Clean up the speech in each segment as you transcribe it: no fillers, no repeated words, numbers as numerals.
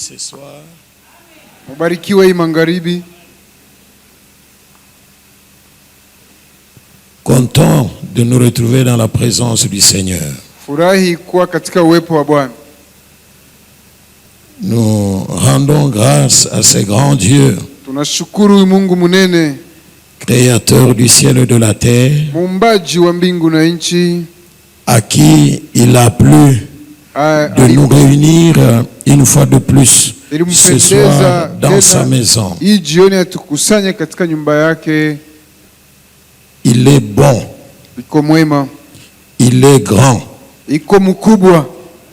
ce soir. Mubarikiwe hii magharibi. Content de nous retrouver dans la présence du Seigneur. Furahi kuwa katika uwepo wa Bwana. Nous rendons grâce à ce grand Dieu, Tunashukuru Mungu munene, créateur du ciel et de la terre, muumbaji wa mbingu na nchi, à qui il a plu de nous réunir une fois de plus ce soir dans sa maison. Hii jioni atukusanye katika nyumba yake. Il est bon, Iko mwema, il est grand, iko mkubwa,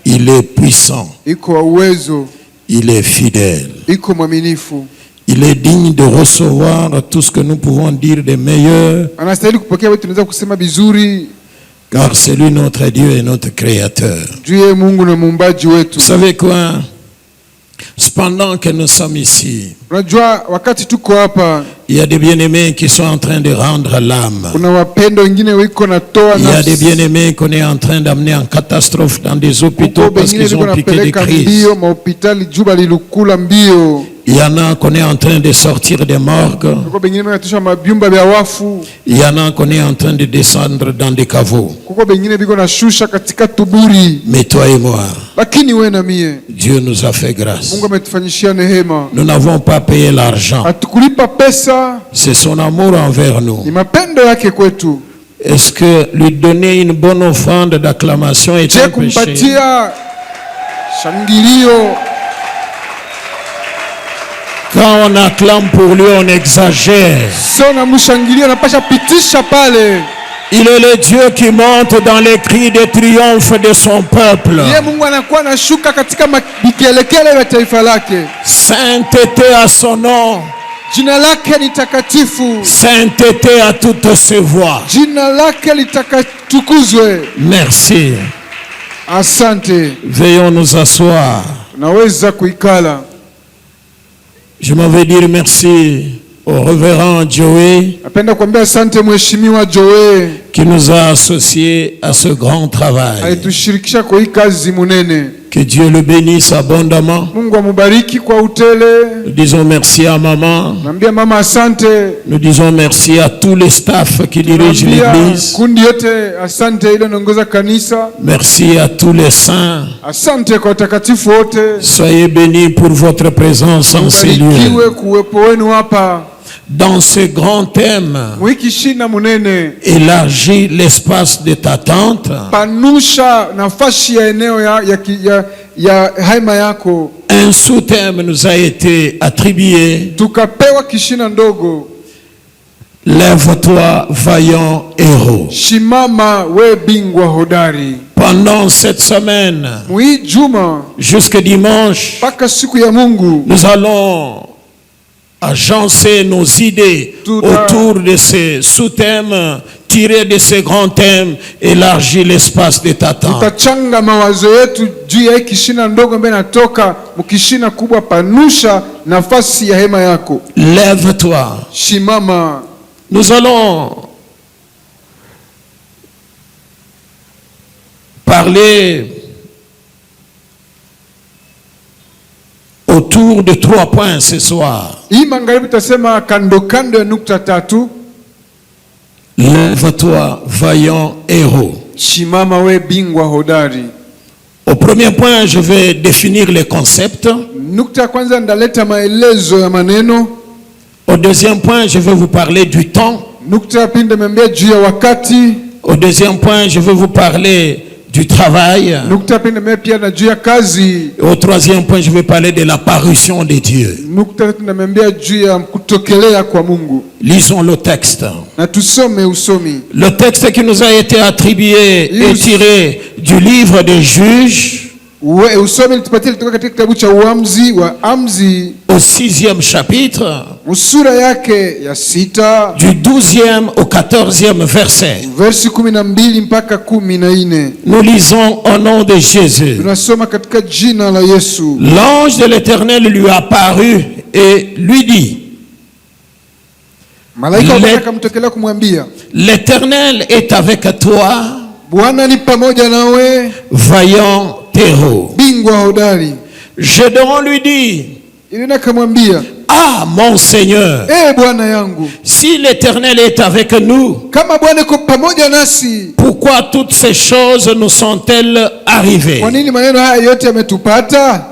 il est puissant, iko wa uwezo, il est fidèle. iko mwaminifu. Il est digne de recevoir tout ce que nous pouvons dire de meilleur, Anastahili kupokea wetu, tunaweza kusema vizuri, car c'est lui notre Dieu et notre Créateur. juu Mungu na muumbaji wetu. Vous savez quoi? Pendant que nous sommes ici, Unajua wakati tuko hapa, il y a des bien-aimés qui sont en train de rendre l'âme. kuna wapendo wengine wiko natoa Il y a nafsi. des bien-aimés qu'on est en train d'amener en catastrophe dans des hôpitaux parce qu'ils ont piqué des crises. Mbio mahopitali juba lilukula mbio. Il y en a qu'on est en train de sortir des morgues. Kuko bengine banatusha mabyumba vya wafu. Il y en a qu'on est en train de descendre dans des caveaux. Kuko bengine biko na shusha katika tuburi. Mais toi et moi, Lakini wewe na mie, Dieu nous a fait grâce. Mungu ametufanyishia neema. Nous n'avons pas payé l'argent. Hatukulipa pesa, C'est son amour envers nous. ni mapendo yake kwetu. Est-ce que lui donner une bonne offrande d'acclamation est un péché? Kumpatia shangilio. Quand on acclame pour lui, on exagère. Sona mshangilio napasha pitisha pale. Il est le Dieu qui monte dans les cris de triomphe de son peuple. Yeye Mungu anakuwa anashuka katika makelekele ya taifa lake. Sainteté à son nom. Jina lake ni takatifu. Sainteté à toutes ses voix. Jina lake litakatukuzwe. Merci. Asante. Veillons nous asseoir. Naweza kuikala. Je m'en vais dire merci au révérend Joey Napenda kuambia asante mheshimiwa Joe qui nous a associés à ce grand travail. alitushirikisha kwa hii kazi munene. Que Dieu le bénisse abondamment. Mungu amubariki kwa utele. Nous disons merci à maman. Naambia mama asante. Nous disons merci à tous les staffs qui dirigent l'église. Kundi yote asante ile naongoza kanisa. Merci à tous les saints. Asante kwa watakatifu wote. Soyez bénis pour votre présence en ces lieux. Mbarikiwe kuwepo wenu hapa. Dans ce grand thème, Wiki shina munene. élargis l'espace de ta tente. Panusha nafasi ya eneo ya haima yako. Un sous-thème nous a été attribué. Tukapewa kishina ndogo. Lève-toi, vaillant héros. Shimama we bingwa hodari. Pendant cette semaine, Mwi juma jusqu'à dimanche, mpaka siku ya Mungu, nous allons agencer nos idées autour de ces sous-thèmes, tirer de ces grands thèmes, élargir l'espace de ta tente. tutachanga mawazo yetu juu ya kishina ndogo ambaye natoka mkishina kubwa. Panusha nafasi ya hema yako. Lève-toi. Shimama. Nous allons parler autour de 3 points ce soir. Hii magharibi tutasema kando kando ya nukta tatu. Lève-toi, vaillant héros. Shimama we bingwa hodari. Au premier point, je vais définir les concepts. Nukta kwanza ndaleta maelezo ya maneno. Au deuxième point, je vais vous parler du temps. Nukta pili ndamwambia juu ya wakati. Au deuxième point, je vais vous parler du travail. Nukta pili ndamwambia pia na juu ya kazi. Au troisième point, je vais parler de la parution de Dieu. Nukta tatu ndamwambia juu ya kutokelea kwa Mungu. Lisons le texte. Na tusome usomi. Le texte qui nous a été attribué est tiré du livre des Juges. Usomi litupatie kutoka katika kitabu cha Uamuzi wa Amzi, au 6e chapitre, sura yake ya 6, du 12e au 14e verset. versi 12 mpaka 14. Nous lisons au nom de Jésus. Tunasoma katika jina la Yesu. L'ange de l'Éternel lui apparut et lui dit, malaika akamtokelea kumwambia, l'Éternel est avec toi, Bwana ni pamoja nawe, vaillant héros. bingwa hodari. Gédéon lui dit, Ili akamwambia, ah mon Seigneur, Bwana yangu, si l'Éternel est avec nous, kama Bwana yuko pamoja nasi, pourquoi toutes ces choses nous sont-elles arrivées? kwa nini maneno haya yote yametupata?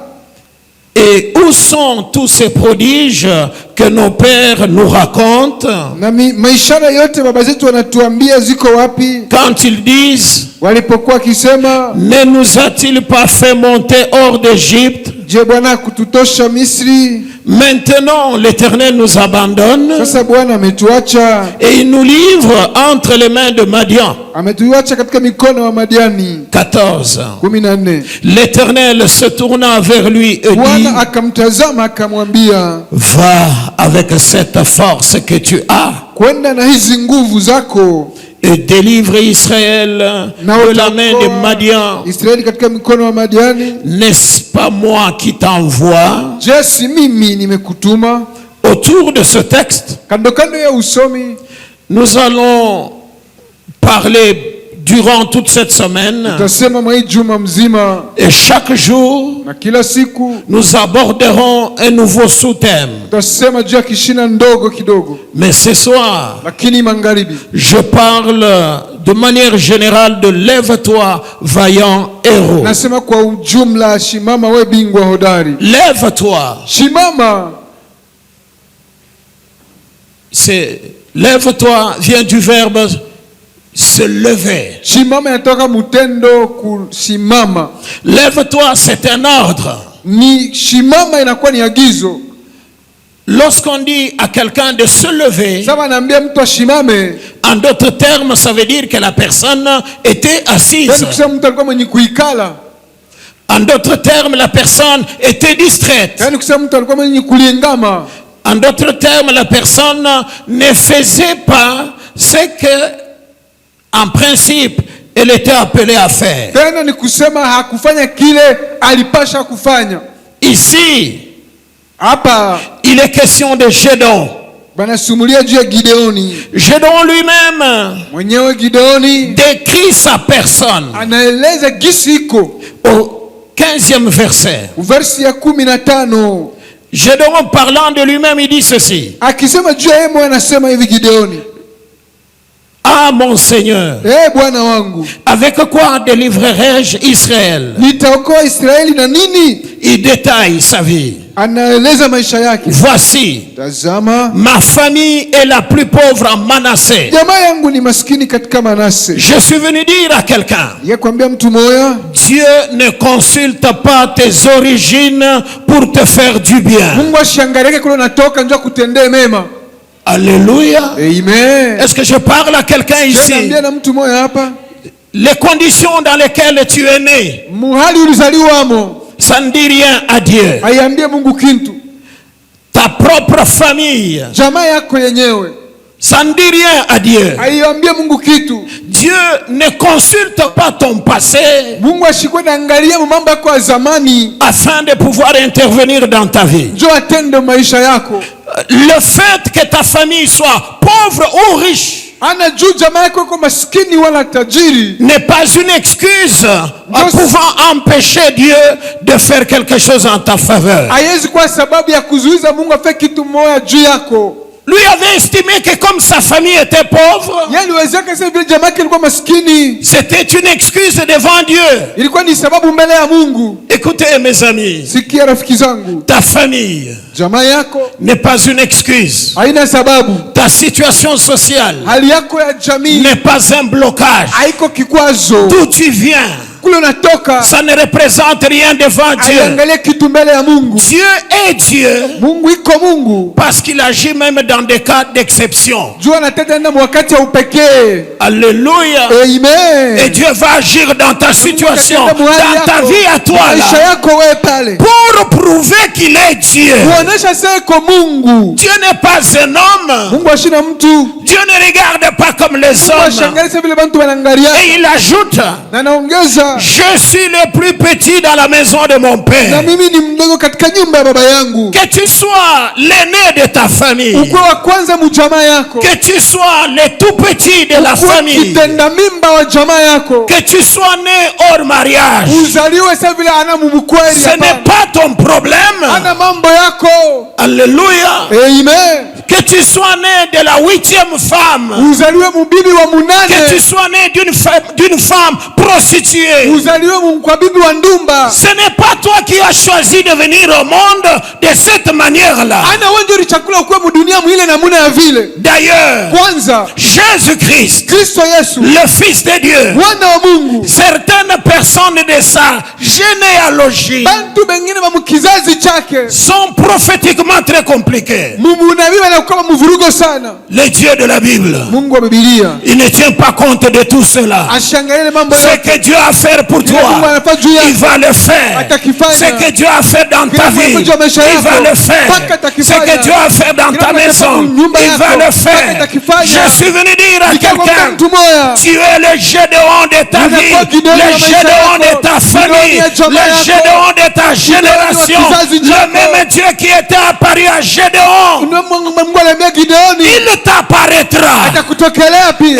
Et où sont tous ces prodiges que nos pères nous racontent? Na maishara yote baba zetu wanatuambia ziko wapi? Quand ils disent, Walipokuwa wakisema, ne nous a-t-il pas fait monter hors d'Égypte? je Bwana kututosha Misri? Maintenant l'Éternel nous abandonne Sasa Bwana ametuacha, et il nous livre entre les mains de Madian. ametuacha katika mikono wa Madiani. 14. 14. L'Éternel se tourna vers lui et dit, Bwana akamtazama akamwambia, va avec cette force que tu as kwenda na hizi nguvu zako et délivre Israël de la main de Madian. Israeli katika mikono wa Madiani. N'est-ce pas moi qui t'envoie? Je, si mimi nimekutuma? Autour de ce texte, Kando kando ya usomi, nous allons parler durant toute cette semaine, tutasema mwa juma mzima, et chaque jour na kila siku nous aborderons un nouveau sous-thème. tutasema juu ya kishina ndogo kidogo. Mais ce soir, Lakini magharibi, je parle de manière générale de lève-toi, vaillant héros. nasema kwa ujumla, shimama we bingwa hodari. Lève-toi. Shimama, C'est lève-toi vient du verbe se lever. shimama inatoka mutendo kusimama. Lève-toi, c'est un ordre. Ni shimama inakuwa ni agizo. Lorsqu'on dit à quelqu'un de se lever, Sasa naambia mtu ashimame, en d'autres termes, ça veut dire que la personne était assise. yani kusema mtu alikuwa mwenye kuikala. En d'autres termes, la personne était distraite. Yani kusema mtu alikuwa mwenye kulingama. En d'autres termes, la personne ne faisait pas ce que, en principe, elle était appelée à faire. Tena ni kusema hakufanya kile alipasha kufanya. Ici, Hapa il est question de Gédéon. banasumulia juu ya Gideoni. Gédéon lui-même Mwenyewe Gideoni décrit sa personne anaeleza gisi iko au 15e verset. versi ya 15. Gédéon parlant de lui-même, il dit ceci. Akisema juu ya yeye mwenyewe anasema hivi Gideoni, Ah mon Seigneur, Bwana wangu, avec quoi délivrerai-je Israël? nitaokoa Israeli na nini? Il détaille sa vie. Anaeleza maisha yake. Voici, Tazama, ma famille est la plus pauvre en Manassé. jamaa yangu ni maskini katika Manase. Je suis venu dire à quelqu'un, Yeye kwambia mtu moya, Dieu ne consulte pas tes origines pour te faire du bien. Mungu ashangalie kule unatoka njoo kutendee mema. Alléluia. Amen. Est-ce que je parle à quelqu'un ici? Naambia na mtu moya hapa, Les conditions dans lesquelles tu es né, muhali ulizaliwamo ça ne dit rien à Dieu. aiambie Mungu kintu. Ta propre famille, Jamaa yako yenyewe ça ne dit rien à Dieu. aiambie Mungu kitu. Dieu ne consulte pas ton passé Mungu ashikwe na angalia mambo yako ya zamani afin de pouvoir intervenir dans ta vie. njoo atende maisha yako. Le fait que ta famille soit pauvre ou riche Ana juu jamaa yako iko maskini wala tajiri, n'est pas une excuse pouvant empêcher Dieu de faire quelque chose en ta faveur. haiwezi kuwa sababu ya kuzuiza Mungu afanye kitu moja juu yako. Lui avait estimé que comme sa famille était pauvre, Yeye aliwezeka sasa vile jamaa yake ilikuwa maskini, c'était une excuse devant Dieu. ilikuwa ni sababu mbele ya Mungu. Écoutez mes amis, Sikia rafiki zangu, ta famille jamaa yako n'est pas une excuse. haina sababu. Ta situation sociale Hali yako ya jamii n'est pas un blocage. haiko kikwazo. D'où tu viens, Kule unatoka ça ne représente rien devant Dieu. aiangalie kitu mbele ya Mungu. Dieu est Dieu Mungu iko Mungu. parce qu'il agit même dans des cas d'exception. Jua anatenda wakati ya upekee. Alléluia. Amen. Et Dieu va agir dans ta situation, dans ta vie à toi maisha là, yako wewe pale, pour prouver qu'il est Dieu. kuonesha sasa iko Mungu. Dieu n'est pas un homme. Mungu ashina mtu. Dieu ne regarde pas comme les Mungu hommes. ashangalie sasa vile watu wanaangalia. Et il ajoute, Na naongeza Je suis le plus petit dans la maison de mon na père. mimi ni mdogo katika nyumba ya baba yangu. Que tu sois l'aîné de ta famille. Ukuwe wa kwanza mjamaa yako. Que tu sois le tout petit de la famille. Kitenda mimba wa jamaa yako. Que tu sois né hors mariage. Uzaliwe sasa vile ana mbukweli. Ce n'est pas ton problème. Ana mambo yako. Alléluia. Amen. Que tu sois né de la 8e femme. Uzaliwe mubibi wa munane. Que tu sois né d'une femme prostituée. Uzaliwe kwa bibi wa ndumba. Ce n'est pas toi qui as choisi de venir au monde de cette manière-là. Ana wewe ndio chakula kwa dunia mwile na muna ya vile. D'ailleurs, Kwanza Jésus-Christ, Kristo Yesu, le Fils de Dieu, mwana wa Mungu, certaines personnes de sa généalogie bantu bengine ba mukizazi chake sont prophétiquement très compliquées. munabii wanakuwa mvurugo sana. Le Dieu de la Bible, Mungu wa Biblia, il ne tient pas compte de tout cela. ashangalie mambo Ce yote que Dieu a fait pour toi, il va le faire. Ce que Dieu a fait dans ta vie, il va le faire. Ce que Dieu a fait dans ta maison, il va le faire. Je suis venu dire à quelqu'un, tu es le Gédéon de ta vie, le Gédéon de ta famille, le Gédéon de ta génération. Le même Dieu qui était apparu à Gédéon, il t'apparaîtra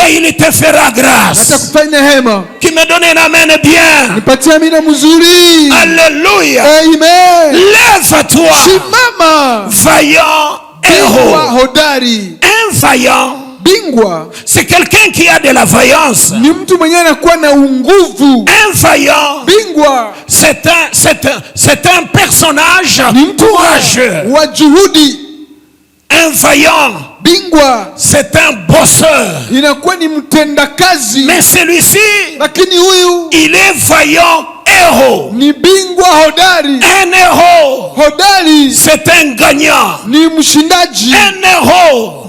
et il te fera grâce. Qui me donne un amen bien. Alléluia. Lève-toi, vaillant héros. Un vaillant, c'est quelqu'un qui a de la vaillance. Un vaillant, c'est un personnage courageux. Un vaillant, c'est un bosseur. Mais celui-ci, il est vaillant héros. Un héros, c'est un gagnant. Un héros,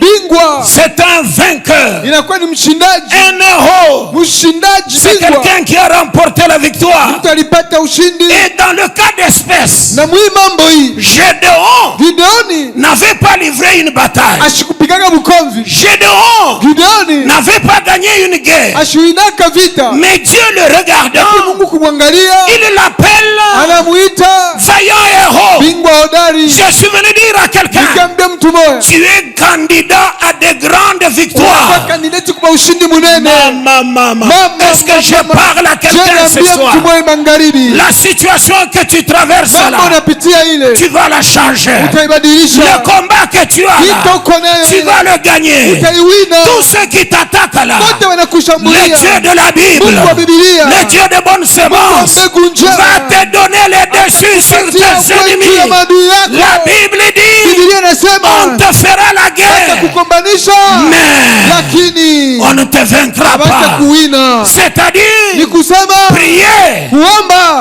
c'est un vainqueur. Un héros, c'est quelqu'un qui a remporté la victoire. Et dans le cas d'espèce, Gédéon n'avait pas livré une bataille. Gédéon n'avait pas gagné une guerre. Mais Dieu le regardant, il l'appelle vaillant héros. Je suis venu dire à quelqu'un, tu es candidat à de grandes victoires. Est-ce que je parle à quelqu'un ce soir? La situation que tu traverses là, tu vas la changer. Le combat que tu as là, tu vas le gagner. Tout ce qui t'attaque là, le Dieu de la Bible, le Dieu de bonne semence, va te donner les dessus sur tes ennemis. La Bible dit, on te fera la guerre, mais on ne te vaincra pas. C'est-à-dire, prier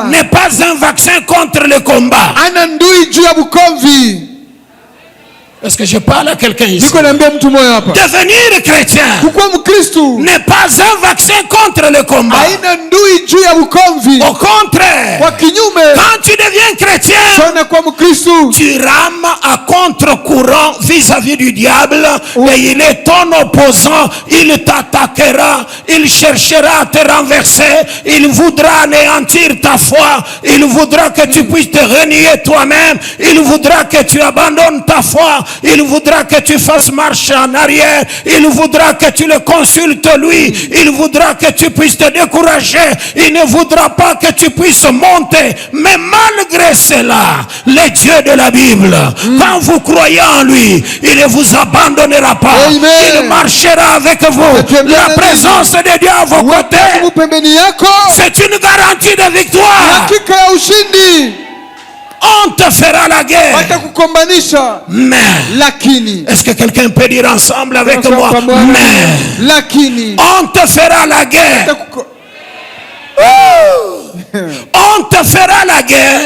n'est pas un vaccin contre le combat. Est-ce que je parle à quelqu'un ici? Devenir chrétien n'est pas un vaccin contre le combat. Au contraire, quand tu deviens chrétien, tu rames à contre-courant vis-à-vis du diable, et il est ton opposant, il t'attaquera, il cherchera à te renverser, il voudra anéantir ta foi, il voudra que tu puisses te renier toi-même, il voudra que tu abandonnes ta foi, il voudra que tu fasses marche en arrière, il voudra que tu le consultes lui, il voudra que tu puisses te décourager, il ne voudra pas que tu puisses monter. Mais malgré cela, le Dieu de la Bible, quand vous croyez en lui, il ne vous abandonnera pas. Il marchera avec vous. La présence de Dieu à vos côtés, c'est une garantie de victoire. On te fera la guerre. Mais est-ce que quelqu'un peut dire ensemble avec moi? Mais on te fera la guerre. On te fera la guerre.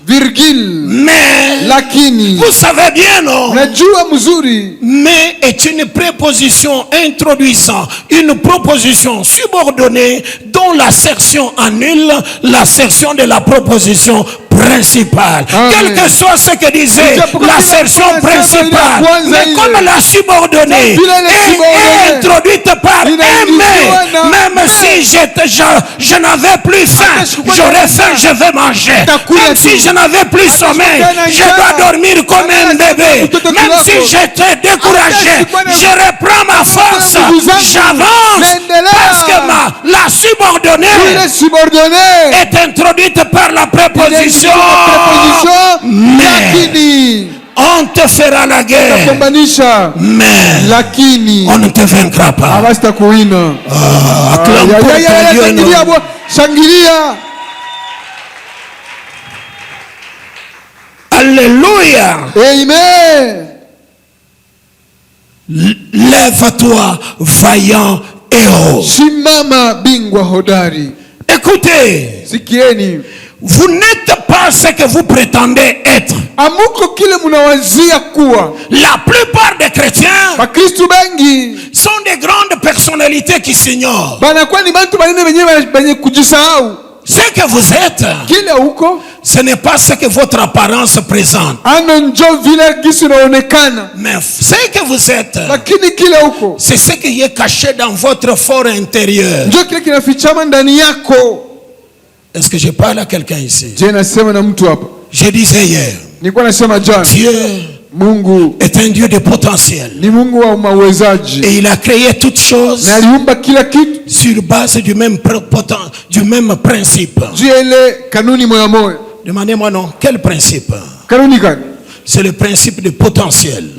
Virgule. Mais vous savez bien, non? Mais est une préposition introduisant une proposition subordonnée dont l'assertion annule l'assertion de la proposition principale. Quel que soit ce que disait l'assertion principale, mais comme la subordonnée est introduite par aimer, même si je n'avais plus faim, j'aurais faim, je vais manger. Même si je n'avais plus sommeil, je dois dormir comme un bébé. Même si j'étais découragé, je reprends ma force, j'avance, parce que la subordonnée est introduite par la préposition mais. On te fera la guerre, mais on ne te vaincra pas. Acclame pour ton Dieu. Alléluia. Amen. Lève-toi, vaillant héros. Simama bingwa hodari. Écoutez, sikieni, vous n'êtes pas ce que vous prétendez être. Amuko kile munawazia kuwa. La plupart des chrétiens Bakristu bengi sont des grandes personnalités qui s'ignorent. Banakuwa ni bantu banene benye kujisahau. Ce que vous êtes, kile uko, ce n'est pas ce que votre apparence présente. Mais ce que vous êtes, c'est ce qui est caché dans votre fort intérieur. Est-ce que je parle à quelqu'un ici? Je disais hier, Dieu est un Dieu de potentiel. Et il a créé toutes choses sur base du même principe. Demandez-moi non, quel principe? C'est le principe de potentiel.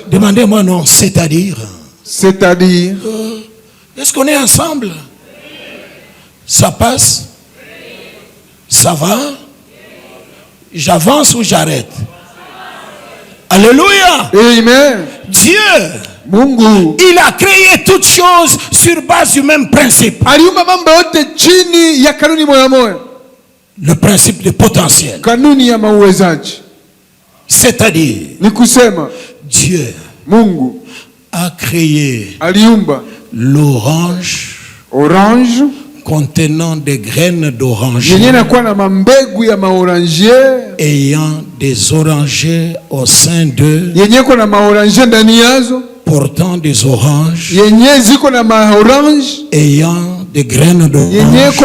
Demandez-moi non, c'est-à-dire. Est-ce qu'on est ensemble? Ça passe? Ça va? J'avance ou j'arrête? Alléluia. Amen. Dieu, il a créé toutes choses sur base du même principe. Le principe de potentiel. C'est-à-dire, Dieu a créé l'orange contenant des graines d'oranger, ayant des orangers au sein d'eux, portant des oranges, ayant des graines d'orange,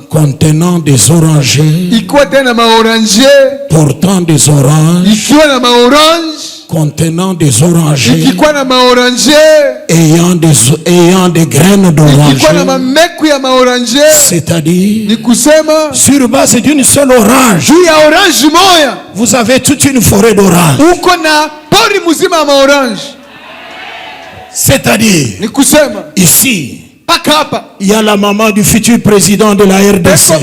contenant des orangers, portant des oranges, contenant des orangers, ayant des graines d'orange, c'est-à-dire sur base d'une seule orange, vous avez toute une forêt d'oranges. C'est-à-dire ici, il y a la maman du futur président de la RDC.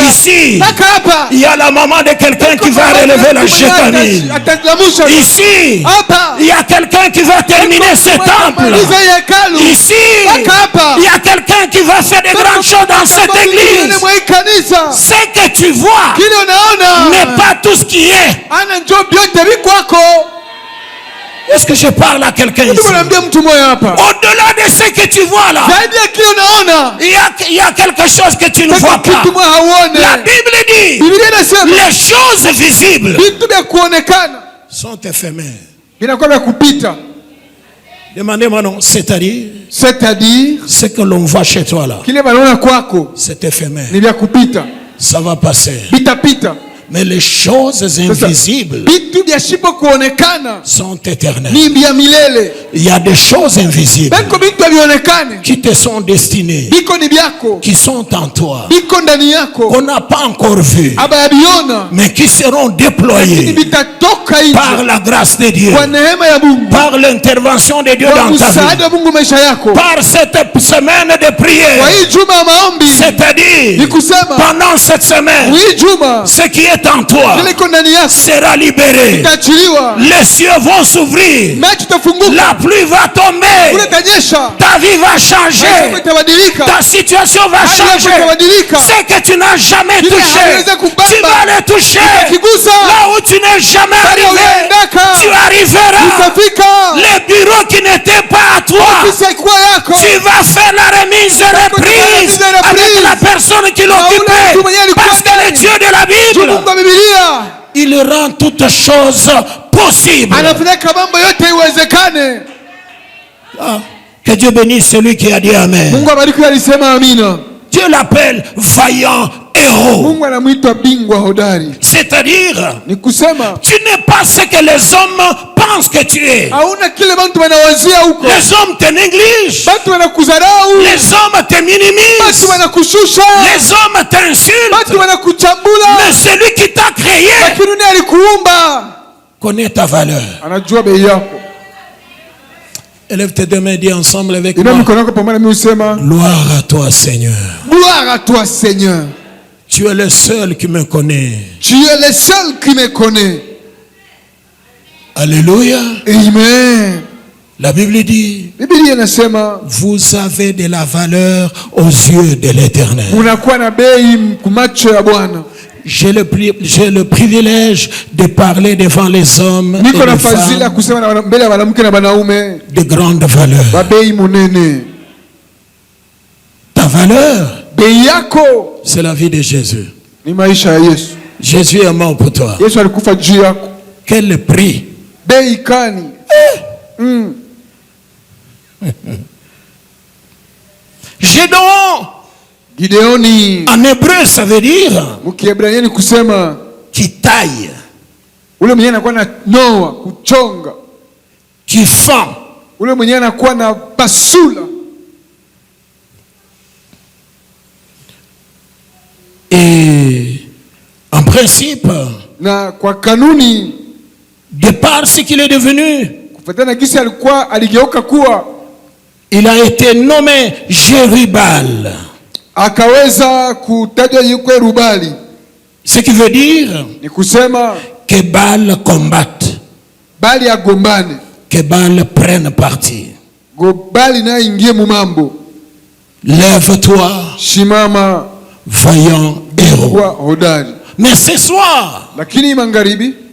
Ici, il y a la maman de quelqu'un qui va relever la Jétamine. Ici, il y a quelqu'un qui va terminer ce temple. Ici, il y a quelqu'un qui va faire des grandes choses dans cette église. Ce que tu vois n'est pas tout ce qui est. Est-ce que je parle à quelqu'un ici? Au-delà de ce que tu vois là, il y a quelque chose que tu ne vois pas. La Bible dit, les choses visibles sont éphémères. Demandez-moi non, c'est-à-dire ce que l'on voit chez toi là, c'est éphémère. Ça va passer. Mais les choses invisibles sont éternelles. Il y a des choses invisibles qui te sont destinées, qui sont en toi, qu'on n'a pas encore vues, mais qui seront déployées par la grâce de Dieu, par l'intervention de Dieu dans ta vie, par cette semaine de prière. C'est-à-dire, pendant cette semaine, ce qui est en toi sera libéré. Les cieux vont s'ouvrir, la pluie va tomber, ta vie va changer, ta situation va changer. Ce que tu n'as jamais touché, tu vas le toucher. Là où tu n'es jamais arrivé, tu arriveras. Les bureaux qui n'étaient pas à toi, tu vas faire la remise et reprise avec la personne qui l'occupait, parce que le Dieu de la Bible, il rend toutes choses possibles. Que Dieu bénisse celui qui a dit Amen. Dieu l'appelle vaillant héros. C'est-à-dire, tu n'es pas ce que les hommes pensent que tu es. Les hommes te négligent. Les hommes te minimisent. Les hommes t'insultent. Mais celui qui t'a créé connaît ta valeur. Élève tes deux mains et dis ensemble avec moi. Gloire à toi, Seigneur. Gloire à toi, Seigneur. Tu es le seul qui me connaît. Tu es le seul qui me connaît. Alléluia. Amen. La Bible dit, vous avez de la valeur aux yeux de l'Éternel. J'ai le privilège de parler devant les hommes et les femmes de grande valeur. Ta valeur, c'est la vie de Jésus. Jésus est mort pour toi. Quel prix? Gideoni en hébreu ça veut dire qui taille, qui fend, et en principe de par ce qu'il est devenu, il a été nommé Jérubal. Ce qui veut dire que Baal combatte, que Baal prenne parti. Lève-toi, vaillant héros. Mais ce soir,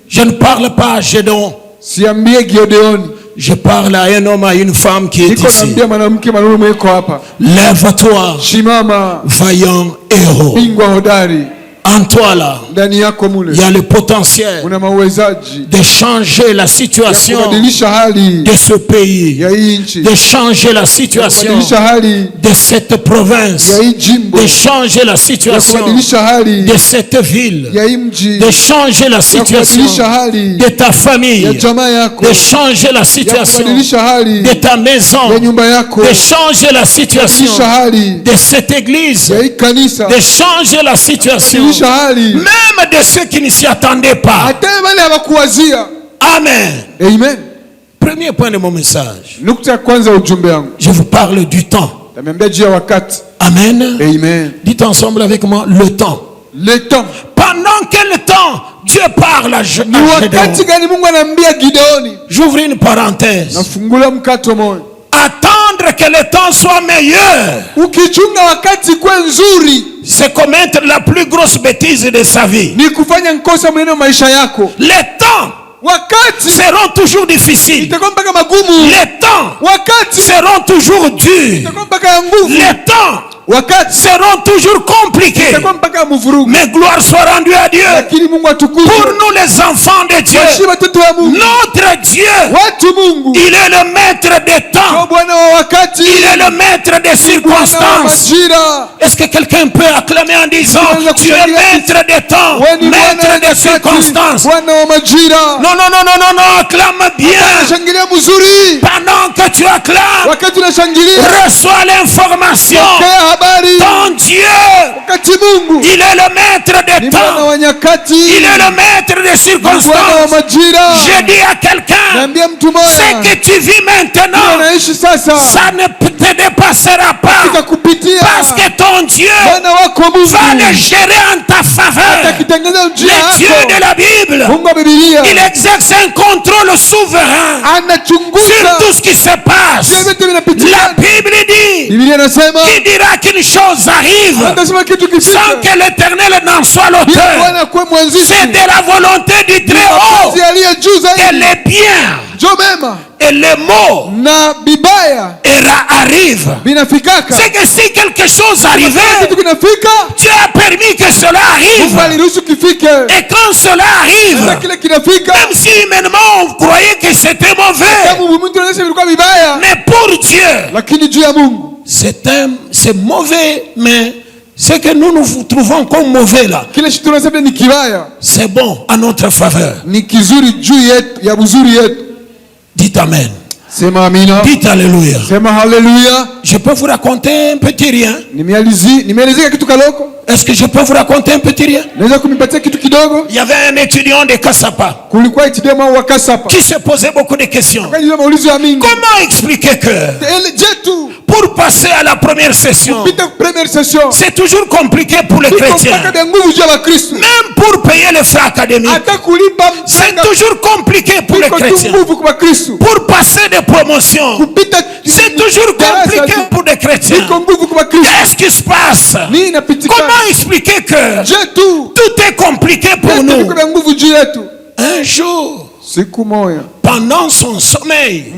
je ne parle pas à Gédéon. Je parle à un homme, à une femme qui est ici. Lève-toi, vaillant héros. En toi là, il y a le potentiel de changer la situation de ce pays, de changer la situation de cette province, de changer la situation de cette ville, de changer la situation de ta famille, de changer la situation de ta maison, de changer la situation de cette église, de changer la situation même de ceux qui ne s'y attendaient pas. Amen. Amen. Premier point de mon message. Je vous parle du temps. Amen. Amen. Dites ensemble avec moi le temps. Le temps. Pendant quel temps Dieu parle à Gédéon? J'ouvre une parenthèse. Attendre que le temps soit meilleur, c'est commettre la plus grosse bêtise de sa vie. Les temps seront toujours difficiles. Les temps seront toujours durs. Les temps seront toujours compliqués. Mais gloire soit rendue à Dieu. Pour nous les enfants de Dieu, notre Dieu, il est le maître des temps. Il est le maître des circonstances. Est-ce que quelqu'un peut acclamer en disant tu es maître des temps, maître des circonstances? Non, acclame bien. Pendant que tu acclames, reçois l'information. Ton Dieu, il est le maître des temps, il est le maître des circonstances. Je dis à quelqu'un, ce que tu vis maintenant, ça ne te dépassera pas, parce que ton Dieu va le gérer en ta faveur. Le Dieu de la Bible, il exerce un contrôle souverain sur tout ce qui se passe. La Bible dit, qui dira qu'une chose arrive sans que l'Éternel n'en soit l'auteur. C'est de la volonté du Très-Haut que les biens et le mot na bibaya arrive. C'est que si quelque chose arrivait, tu as permis que cela arrive. Et quand cela arrive, même si humainement on croyait que c'était mauvais, mais pour Dieu, c'est mauvais, mais ce que nous trouvons comme mauvais là, c'est bon à notre faveur. Dites Amen. Dites Alléluia. Je peux vous raconter un petit rien. Est-ce que je peux vous raconter un petit rien? Il y avait un étudiant de Kassapa qui se posait beaucoup de questions. Comment expliquer que pour passer à la première session, c'est toujours compliqué pour les chrétiens? Même pour payer les frais académiques, c'est toujours compliqué pour les chrétiens. Pour passer des promotions, c'est toujours compliqué pour les chrétiens. Qu'est-ce qui se passe? Comment expliquer que tout est compliqué pour nous? Un jour, pendant son sommeil,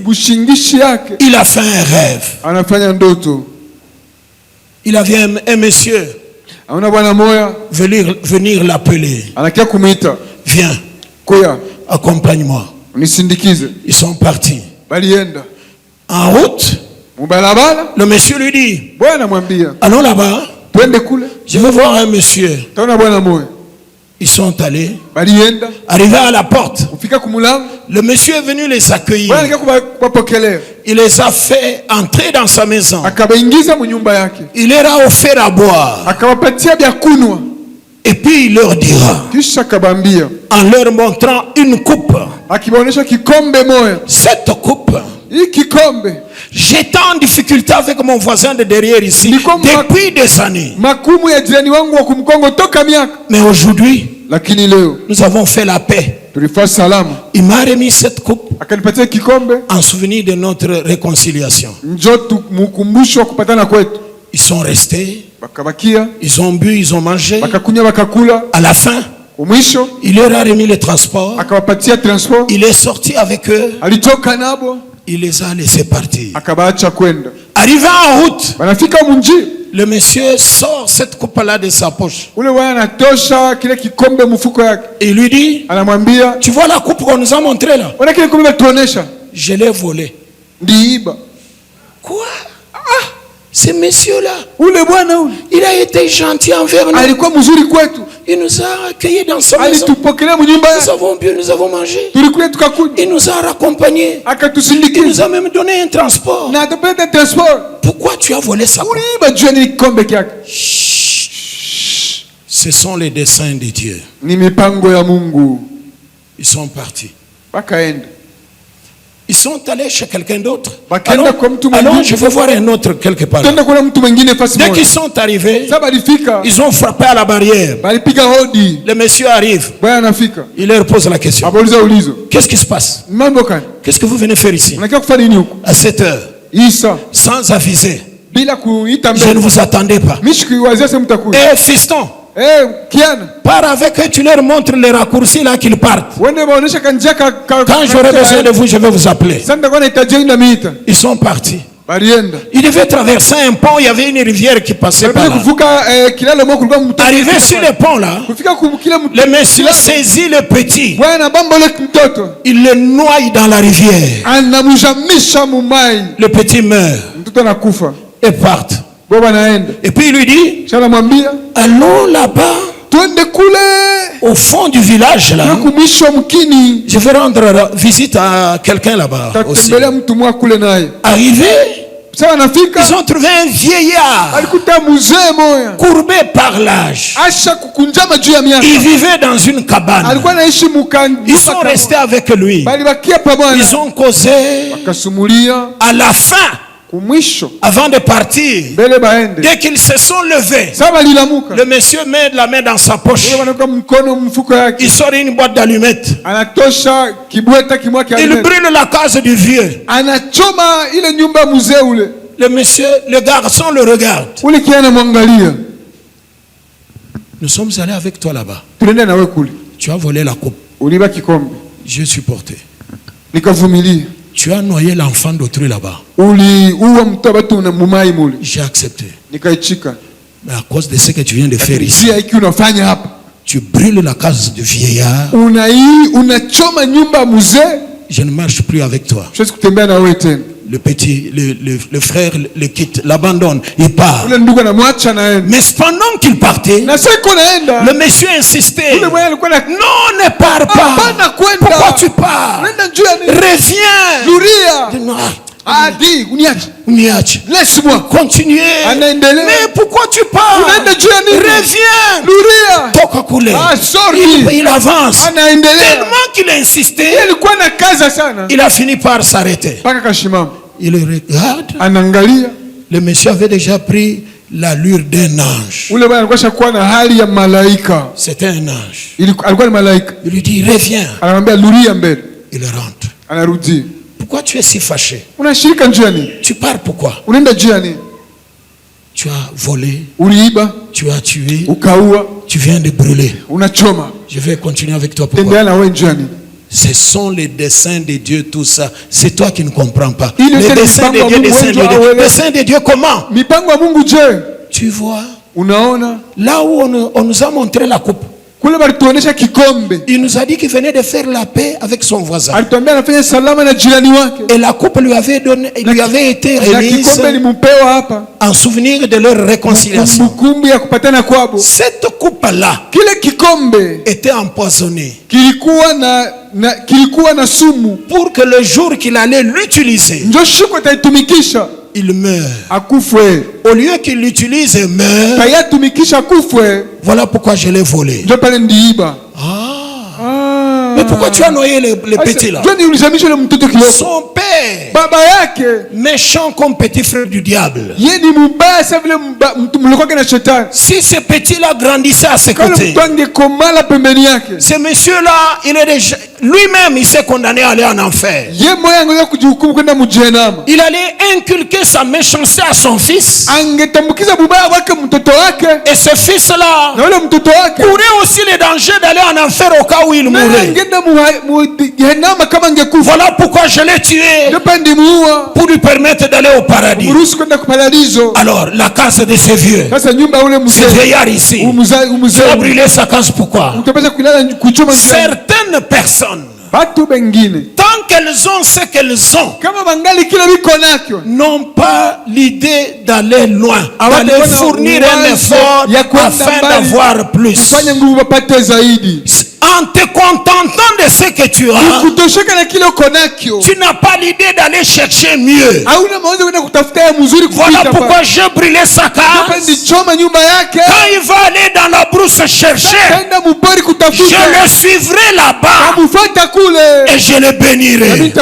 il a fait un rêve. Il avait un monsieur venir l'appeler. Viens, accompagne-moi. Ils sont partis. En route, le monsieur lui dit, allons là-bas, je veux voir un monsieur. Ils sont allés. Arrivés à la porte, le monsieur est venu les accueillir. Il les a fait entrer dans sa maison. Il leur a offert à boire. Et puis il leur dira, en leur montrant une coupe, cette coupe, j'étais en difficulté avec mon voisin de derrière ici depuis des années. Mais aujourd'hui, nous avons fait la paix. Il m'a remis cette coupe en souvenir de notre réconciliation. Ils sont restés, ils ont bu, ils ont mangé. À la fin, il leur a remis le transport. Il est sorti avec eux. Il les a laissés partir. Arrivé en route, le monsieur sort cette coupe-là de sa poche. Et il lui dit, tu vois la coupe qu'on nous a montrée là? Je l'ai volée. Quoi? Ce monsieur-là, il a été gentil envers nous. Il nous a accueillis dans sa maison. Nous avons bu, nous avons mangé. Il nous a raccompagnés. Il nous a même donné un transport. Pourquoi tu as volé ça? Ce sont les desseins de Dieu. Ils sont partis. Ils sont allés chez quelqu'un d'autre. Alors je veux voir un autre quelque part. Dès qu'ils sont arrivés, ils ont frappé à la barrière. Le monsieur arrive. Il leur pose la question. Qu'est-ce qui se passe? Qu'est-ce que vous venez faire ici à cette heure? Sans aviser. Je ne vous attendais pas. Eh fiston, pars avec eux, tu leur montres les raccourcis là qu'ils partent. Quand j'aurai besoin de vous, je vais vous appeler. Ils sont partis. Ils devaient traverser un pont, il y avait une rivière qui passait par là. Arrivé sur le pont là, le monsieur saisit le petit. Il le noie dans la rivière. Le petit meurt et part. Et puis il lui dit, allons là-bas, au fond du village là. Je vais rendre visite à quelqu'un là-bas aussi. Arrivé, ils ont trouvé un vieillard courbé par l'âge. Il vivait dans une cabane. Ils sont restés avec lui. Ils ont causé. À la fin, avant de partir, dès qu'ils se sont levés, le monsieur met la main dans sa poche. Il sort une boîte d'allumettes. Il brûle la case du vieux. Le monsieur, le garçon le regarde. Nous sommes allés avec toi là-bas. Tu as volé la coupe. J'ai supporté. Tu as noyé l'enfant d'autrui là-bas. J'ai accepté. Mais à cause de ce que tu viens de faire ici, tu brûles la case du vieillard. Je ne marche plus avec toi. Le petit, le frère le quitte, l'abandonne, il part. Mais pendant qu'il partait, le monsieur insistait. Non, ne pars pas. Pourquoi tu pars? Reviens. Laisse-moi continuer. Mais pourquoi tu pars? Reviens. Il avance. Tellement qu'il a insisté, il a fini par s'arrêter. Il regarde. Le monsieur avait déjà pris l'allure d'un ange. C'était un ange. Il lui dit reviens. Il rentre. Pourquoi tu es si fâché? Tu pars pourquoi? Tu as volé, tu as tué, tu viens de brûler. Je vais continuer avec toi. Pourquoi? Ce sont les desseins de Dieu, tout ça. C'est toi qui ne comprends pas. Les desseins de Dieu, desseins de Dieu comment? Tu vois, là où on nous a montré la coupe, il nous a dit qu'il venait de faire la paix avec son voisin. Et la coupe lui avait été remise en souvenir de leur réconciliation. Cette coupe-là était empoisonnée pour que le jour qu'il allait l'utiliser, il meurt. Au lieu qu'il l'utilise et meurt, voilà pourquoi je l'ai volé. Mais pourquoi tu as noyé les petits là? Son père, méchant comme petit frère du diable. Si ce petit là grandissait à ses côtés, ce monsieur là, lui-même il s'est condamné à aller en enfer. Il allait inculquer sa méchanceté à son fils. Et ce fils là courait aussi les dangers d'aller en enfer au cas où il mourrait. Voilà pourquoi je l'ai tué, pour lui permettre d'aller au paradis. Alors la case de ces vieux, ce vieillard ici, il a brûlé sa case. Pourquoi? Certaines personnes, tant qu'elles ont ce qu'elles ont, n'ont pas l'idée d'aller loin, d'aller fournir un effort afin d'avoir plus. En te contentant de ce que tu as, tu n'as pas l'idée d'aller chercher mieux. Voilà pourquoi j'ai brûlé sa case. Quand il va aller dans la brousse chercher, je le suivrai là-bas et je le bénirai.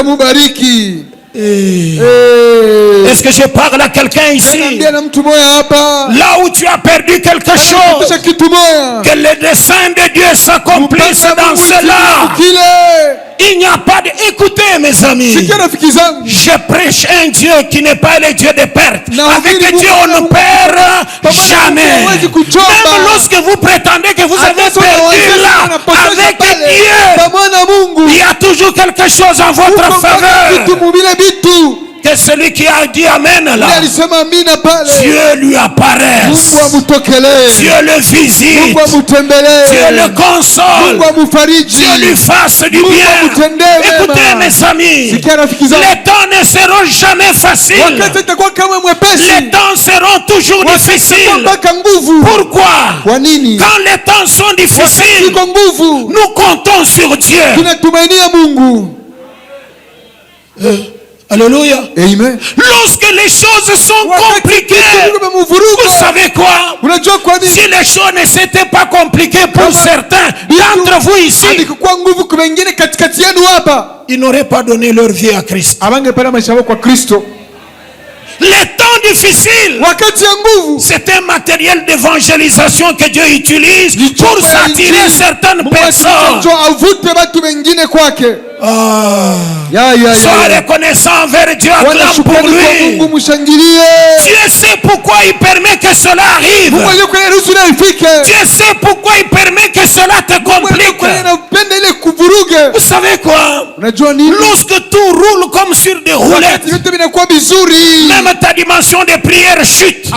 Est-ce que je parle à quelqu'un ici? Là où tu as perdu quelque chose, que le dessein de Dieu s'accomplisse dans cela. Il n'y a pas de... Écoutez mes amis, je prêche un Dieu qui n'est pas le Dieu de perte. Avec Dieu on ne perd jamais. Même lorsque vous prétendez que vous avez perdu là, avec Dieu, il y a toujours quelque chose en votre faveur. Que celui qui a dit Amen là, Dieu lui apparaît, Dieu le visite, Dieu le console, Dieu lui fasse du bien. Écoutez mes amis, les temps ne seront jamais faciles, les temps seront toujours difficiles. Pourquoi? Quand les temps sont difficiles, nous comptons sur Dieu. Alléluia. Amen. Lorsque les choses sont compliquées, vous savez quoi? Si les choses ne s'étaient pas compliquées pour certains d'entre vous ici, ils n'auraient pas donné leur vie à Christ. Les temps difficiles, c'est un matériel d'évangélisation que Dieu utilise pour s'attirer certaines personnes. Sois reconnaissant envers Dieu, acclame pour lui. Dieu sait pourquoi il permet que cela arrive. Dieu sait pourquoi il permet que cela te complique. Vous savez quoi? Lorsque tout roule comme sur des roulettes, même ta dimension de prière chute.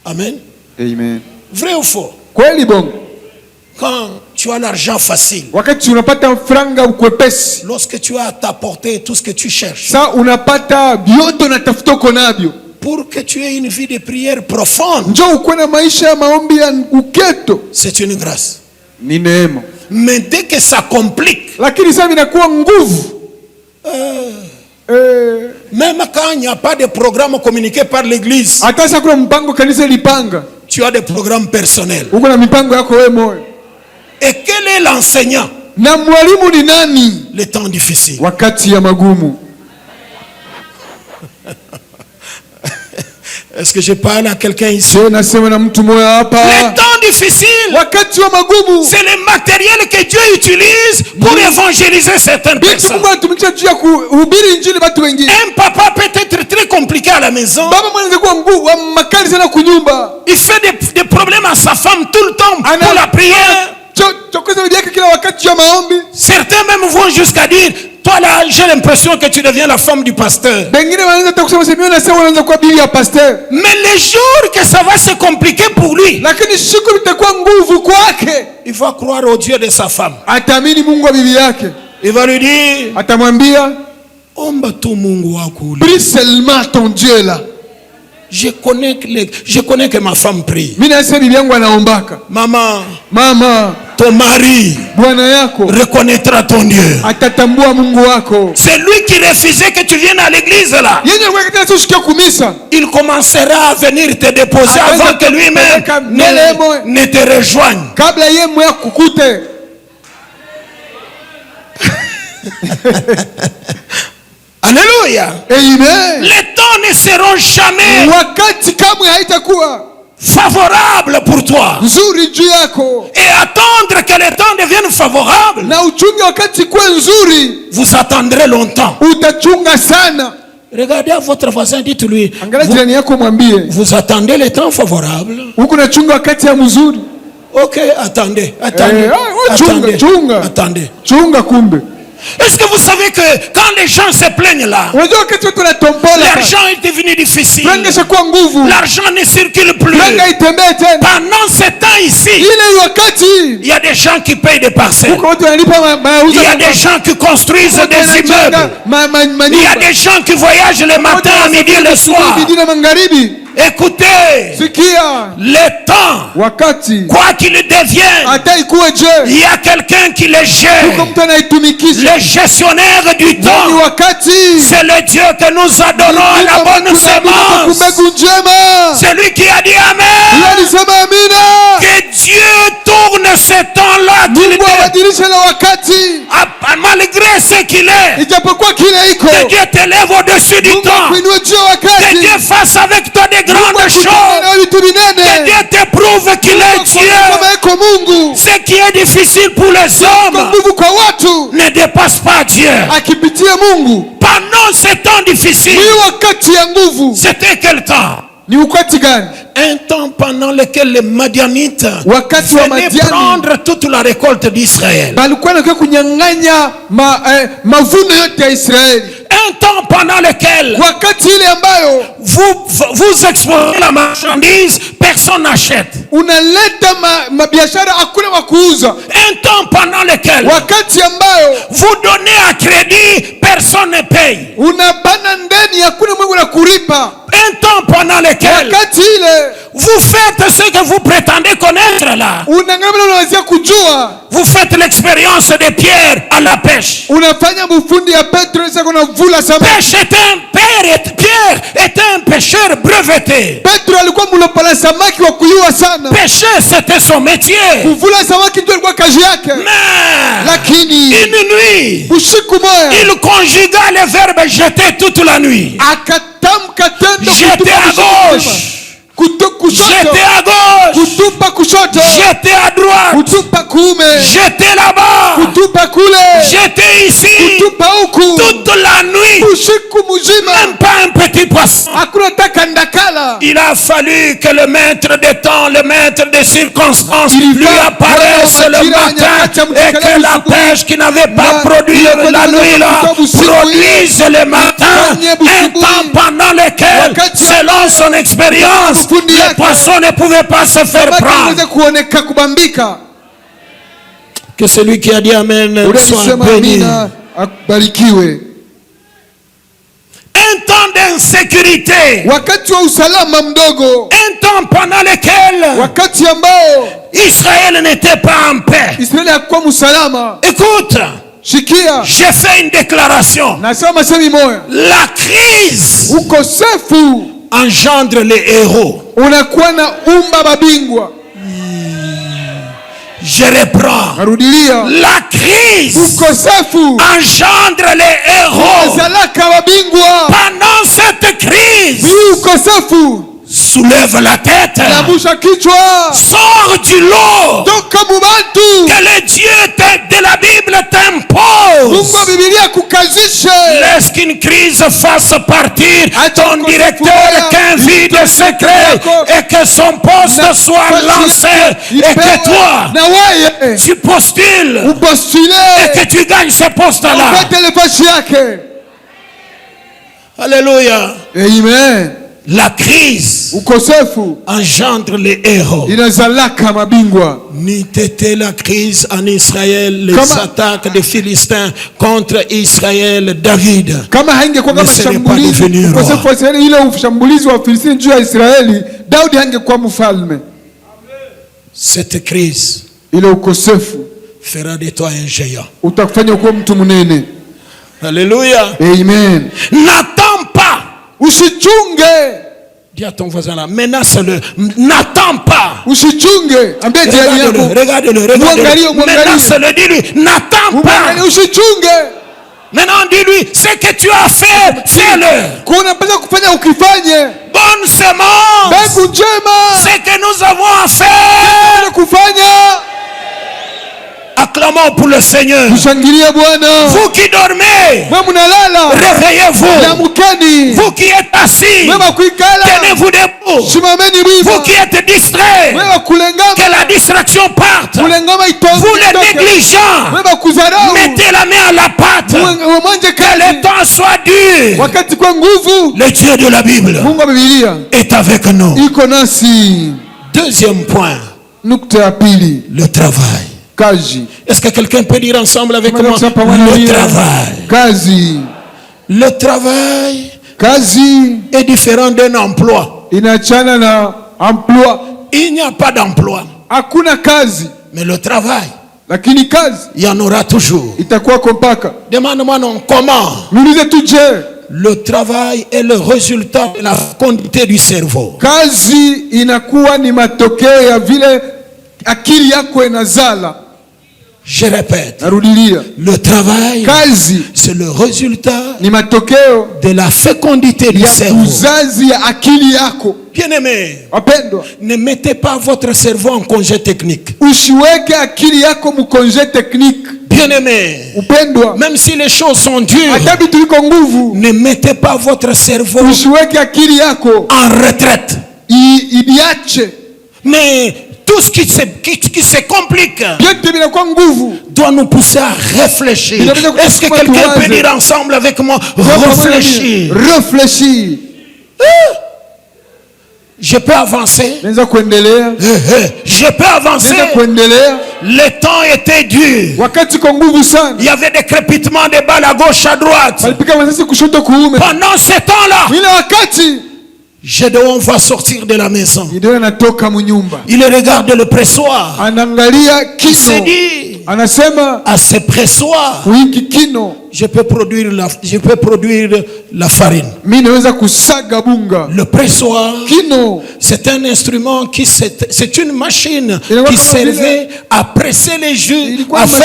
Amen. Amen. Vrai ou faux? Quand tu as l'argent facile, lorsque tu as à t'apporter tout ce que tu cherches, pour que tu aies une vie de prière profonde, c'est une grâce. Mais dès que ça complique, même quand il n'y a pas de programme communiqué par l'église, tu as des programmes personnels. Et quel est l'enseignant? Les temps difficiles. Est-ce que je parle à quelqu'un ici? Les temps difficiles, c'est le matériel que Dieu utilise pour évangéliser certaines personnes. Un papa peut être très compliqué à la maison. Il fait des problèmes à sa femme tout le temps pour la prière. Certains même vont jusqu'à dire, toi là, j'ai l'impression que tu deviens la femme du pasteur. Mais les jours que ça va se compliquer pour lui, il va croire au Dieu de sa femme. Il va lui dire, prie seulement ton Dieu là. Je connais que ma femme prie. Maman, ton mari reconnaîtra ton Dieu. C'est lui qui refusait que tu viennes à l'église là. Il commencera à venir te déposer avant que lui-même ne te rejoigne. Alléluia. Amen. Les temps ne seront jamais favorables pour toi. Et attendre que les temps deviennent favorables, vous attendrez longtemps. Regardez à votre voisin, dites-lui, vous attendez les temps favorables. Ok, attendez. Est-ce que vous savez que quand les gens se plaignent là, l'argent est devenu difficile, l'argent ne circule plus. Pendant ce temps ici, il y a des gens qui payent des parcelles, il y a des gens qui construisent des immeubles, il y a des gens qui voyagent le matin, à midi et le soir. Écoutez, le temps, quoi qu'il devienne, il y a quelqu'un qui le gère. Le gestionnaire du temps, c'est le Dieu que nous adorons à la bonne semence. C'est lui qui a dit Amen. Que Dieu tourne ce temps-là, malgré ce qu'il est. Que Dieu t'élève au-dessus du temps. Que Dieu fasse avec toi des grandes choses. Que Dieu te prouve qu'il est Dieu. Ce qui est difficile pour les hommes ne dépasse pas Dieu. Pendant ce temps difficile, c'était quel temps? Un temps pendant lequel les Madianites venaient prendre toute la récolte d'Israël. Un temps pendant lequel vous exposez la marchandise, personne n'achète. Un temps pendant lequel vous donnez à crédit, personne ne paye. Un temps pendant lequel vous faites ce que vous prétendez connaître là. Vous faites l'expérience de Pierre à la pêche. Pierre était un pêcheur breveté. Pêcher, c'était son métier. Mais une nuit, il conjuga le verbe jeter toute la nuit. Jeter à gauche, jeter à gauche, jeter à droite. droite, j'étais là-bas, j'étais ici, toute la nuit, même pas un petit poisson. Il a fallu que le maître des temps, le maître des circonstances lui apparaisse le matin et que la pêche qui n'avait pas produit la nuit là produise le matin, un temps pendant lequel, selon son expérience, les poissons ne pouvaient pas se faire prendre. Que celui qui a dit Amen soit béni. Un temps d'insécurité, un temps pendant lequel Israël n'était pas en paix. Écoute, j'ai fait une déclaration. La crise engendre les héros. Je reprends. La crise engendre les héros. Pendant cette crise, soulève la tête, sors du lot que le Dieu de la Bible t'impose. Laisse qu'une crise fasse partir ton directeur qu'invite de secret et que son poste soit lancé et que toi tu postules et que tu gagnes ce poste-là. Alléluia. Amen. La crise engendre les héros. N'eût été la crise en Israël, les attaques des Philistins contre Israël, David ne serait pas devenu roi. Cette crise fera de toi un géant. Alléluia. Amen. N'attends pas. Dis à ton voisin là, menace-le. N'attends pas. Regarde-le. Menace-le, dis-lui, n'attends pas. Maintenant, dis-lui, ce que tu as fait, fais-le. Bonne semence. Ce que nous avons à faire. Acclamons pour le Seigneur. Vous qui dormez, réveillez-vous. Vous qui êtes assis, tenez-vous debout. Vous qui êtes distraits, que la distraction parte. Vous les négligents, mettez la main à la pâte. Que le temps soit dur. Le Dieu de la Bible est avec nous. Deuxième point, le travail. Est-ce que quelqu'un peut dire ensemble avec moi le travail? Le travail est différent d'un emploi. Il n'y a pas d'emploi. Mais le travail, il y en aura toujours. Demande-moi non, comment? Le travail est le résultat de la fécondité du cerveau. Je répète, le travail, c'est le résultat de la fécondité du cerveau. Bien-aimé, ne mettez pas votre cerveau en congé technique. Bien-aimé, même si les choses sont dures, ne mettez pas votre cerveau en retraite. Mais tout ce qui se complique doit nous pousser à réfléchir. Est-ce que quelqu'un peut dire ensemble avec moi réfléchir? Je peux avancer. Je peux avancer. Le temps était dur. Il y avait des crépitements de balles à gauche, à droite. Pendant ce temps-là, Gédéon va sortir de la maison. Il regarde le pressoir. Il se dit, à ce pressoir, je peux produire la farine. Le pressoir, c'est un instrument c'est une machine qui servait à presser les jus afin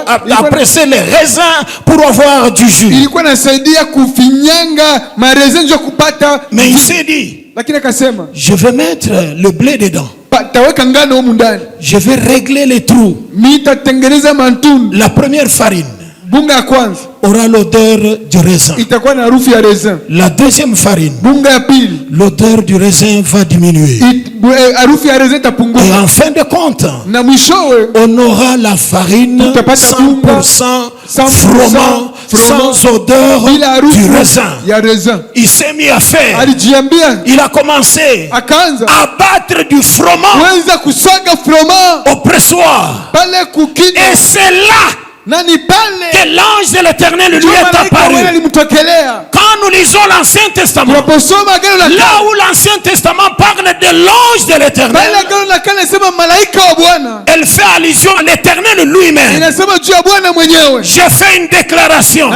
à presser les raisins pour avoir du jus. Mais il s'est dit, je vais mettre le blé dedans. Je vais régler les trous. La première farine aura l'odeur du raisin. La deuxième farine, l'odeur du raisin va diminuer. Et en fin de compte, on aura la farine 100% froment, sans odeur du raisin. Il s'est mis à faire. Il a commencé à battre du froment au pressoir. Et c'est là que l'ange de l'Éternel lui est apparu. Quand nous lisons l'Ancien Testament, là où l'Ancien Testament parle de l'ange de l'Éternel, elle fait allusion à l'Éternel lui-même. J'ai fait une déclaration.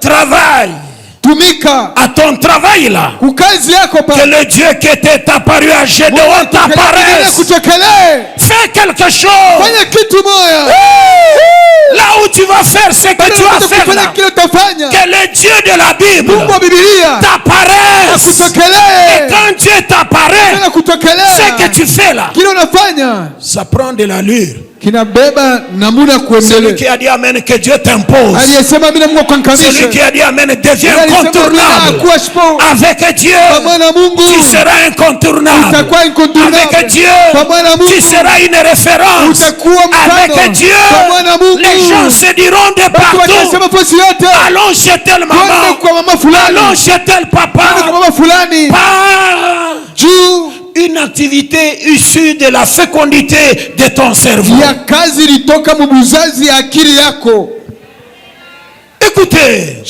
Travail. À ton travail là, que le Dieu qui était apparu à Gédéon t'apparaisse. Fais quelque chose. Là où tu vas faire ce que tu vas faire là, que le Dieu de la Bible t'apparaisse. Et quand Dieu t'apparaît, ce que tu fais là, ça prend de l'allure. Celui qui a dit Amen, que Dieu t'impose. Celui qui a dit Amen devient incontournable. Avec Dieu, tu seras incontournable. Avec Dieu, tu seras une référence. Avec Dieu, les gens se diront de partout: allons chez telle maman, allons chez tel papa. Une activité issue de la fécondité de ton cerveau. Écoutez,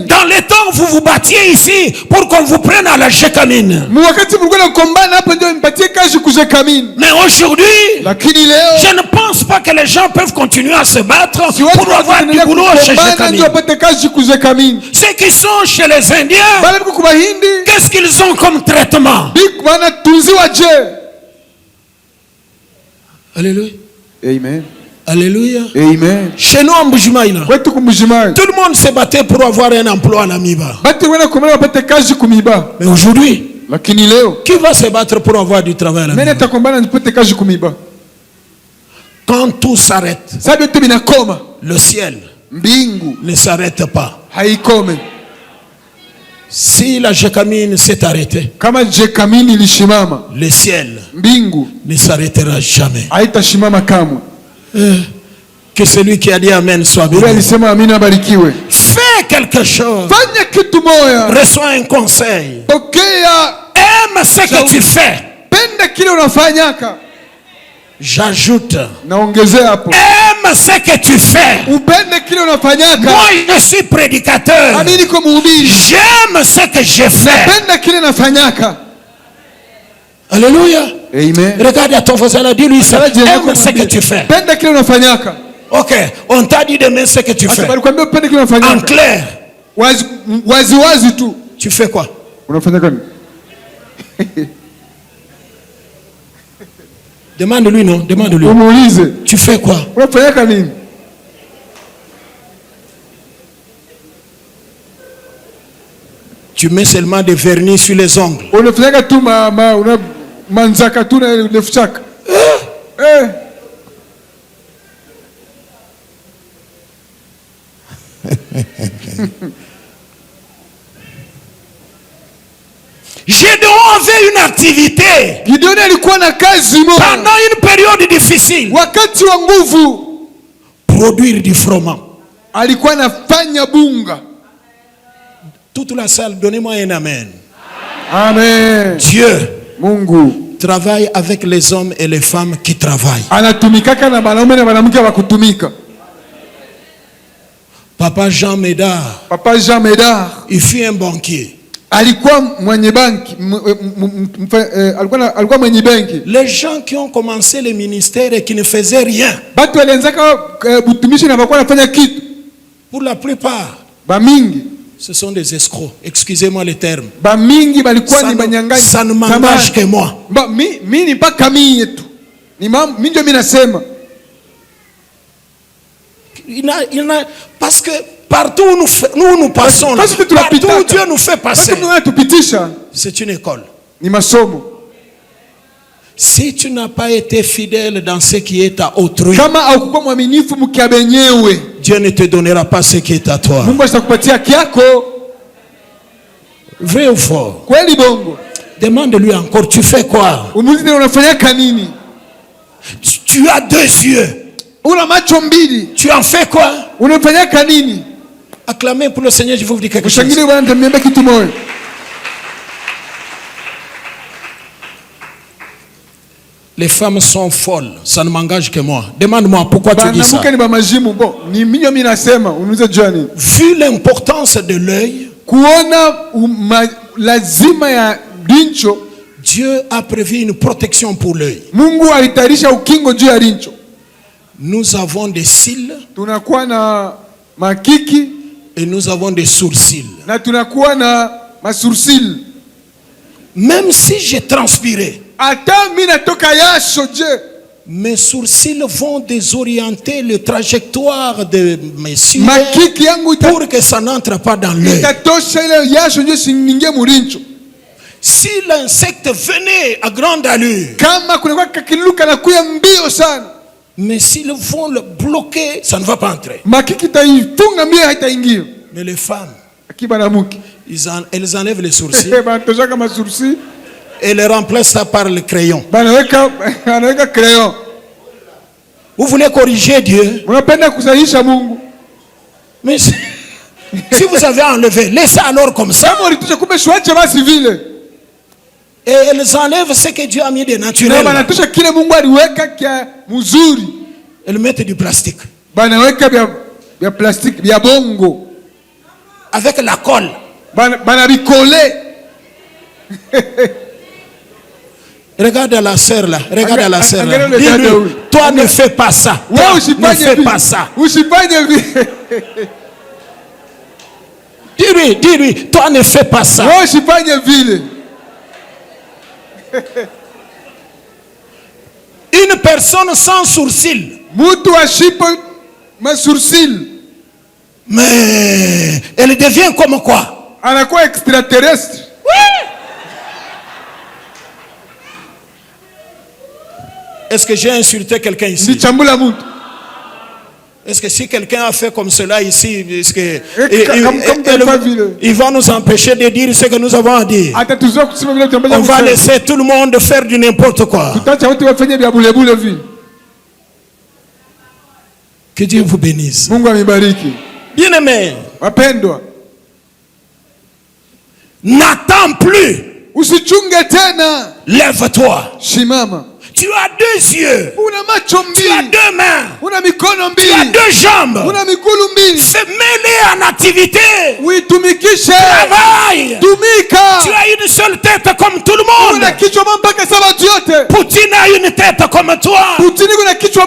dans les temps vous vous battiez ici pour qu'on vous prenne à la Jécamine. Mais aujourd'hui, je ne pense pas que les gens peuvent continuer à se battre pour avoir du boulot chez Jécamine. Ceux qui sont chez les Indiens, qu'est-ce qu'ils ont comme traitement? Alléluia. Amen. Alléluia. Amen. Chez nous en Bujimaïna, tout le monde se battait pour avoir un emploi à Namiba. Mais aujourd'hui, qui va se battre pour avoir du travail à Namiba? Quand tout s'arrête, le ciel ne s'arrête pas. Si la Jécamine s'est arrêtée, le ciel ne s'arrêtera jamais. Que celui qui a dit Amen soit béni. Fais quelque chose. Reçois un conseil. Aime ce que tu fais. J'ajoute, aime ce que tu fais. Moi je suis prédicateur. J'aime ce que je fais. Alléluia. Amen. Regarde à ton voisin, dis-lui ça. Aime ce que tu fais. Ok, on t'a dit d'aimer ce que tu fais. En clair, tu fais quoi? Demande-lui, non? Demande-lui. Tu fais quoi? Tu mets seulement des vernis sur les ongles. Gédéon avait une activité pendant une période difficile. Produire du froment. Toute la salle, donnez-moi un amen. Amen. Dieu travaille avec les hommes et les femmes qui travaillent. Papa Jean Médard, il fut un banquier. Les gens qui ont commencé le ministère et qui ne faisaient rien, pour la plupart, ce sont des escrocs. Excusez-moi le terme. Ça ne m'engage que moi. Parce que partout où nous passons, partout où Dieu nous fait passer, c'est une école. Si tu n'as pas été fidèle dans ce qui est à autrui, Dieu ne te donnera pas ce qui est à toi. Vrai ou faux? Demande-lui encore, tu fais quoi? Tu as 2 yeux. Tu en fais quoi? Acclamez pour le Seigneur, je vais vous dire quelque chose. Les femmes sont folles, ça ne m'engage que moi. Demande-moi pourquoi tu dis ça. Vu l'importance de l'œil, Dieu a prévu une protection pour l'œil. Nous avons des cils et nous avons des sourcils. Même si j'ai transpiré, mes sourcils vont désorienter le trajectoire de mes cils pour que ça n'entre pas dans l'œil. Si l'insecte venait à grande allure, mais s'ils vont le bloquer, ça ne va pas entrer. Mais les femmes, elles enlèvent les sourcils et les remplacent ça par le crayon. Vous voulez corriger Dieu? Mais si vous avez enlevé, laissez alors comme ça. Et elles enlèvent ce que Dieu a mis de naturel. Elles mettent du plastique. Avec la colle. Regarde la sœur là. Regarde la sœur là. Dis-lui, toi ne fais pas ça. Toi, ne fais pas ça. Dis-lui, toi ne fais pas ça. Une personne sans sourcil, mais elle devient comme quoi? Extraterrestre. Oui. Est-ce que j'ai insulté quelqu'un ici? Est-ce que si quelqu'un a fait comme cela ici, est-ce que il va nous empêcher de dire ce que nous avons à dire? On va laisser tout le monde faire du n'importe quoi. Que Dieu vous bénisse. Bien-aimé, n'attends plus. Lève-toi. Tu as 2 yeux. Tu as 2 mains. Tu as 2 jambes. Mets-les en activité. Travaille. Tu as une seule tête comme tout le monde. Poutine a une tête comme toi. Macron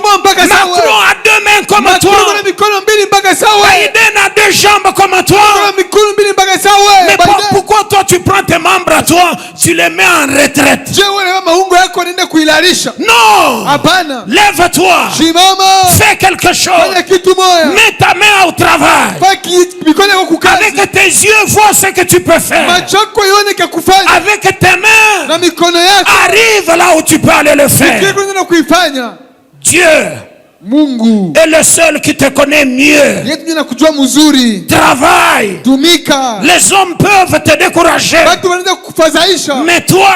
a 2 mains comme toi. Biden a 2 jambes comme toi. Mais pourquoi toi tu prends tes membres à toi, tu les mets en retraite? Non! Lève-toi! Fais quelque chose! Mets ta main au travail! Avec tes yeux, vois ce que tu peux faire! Avec tes mains, arrive là où tu peux aller le faire! Dieu est le seul qui te connaît mieux. Travaille. Les hommes peuvent te décourager, mais toi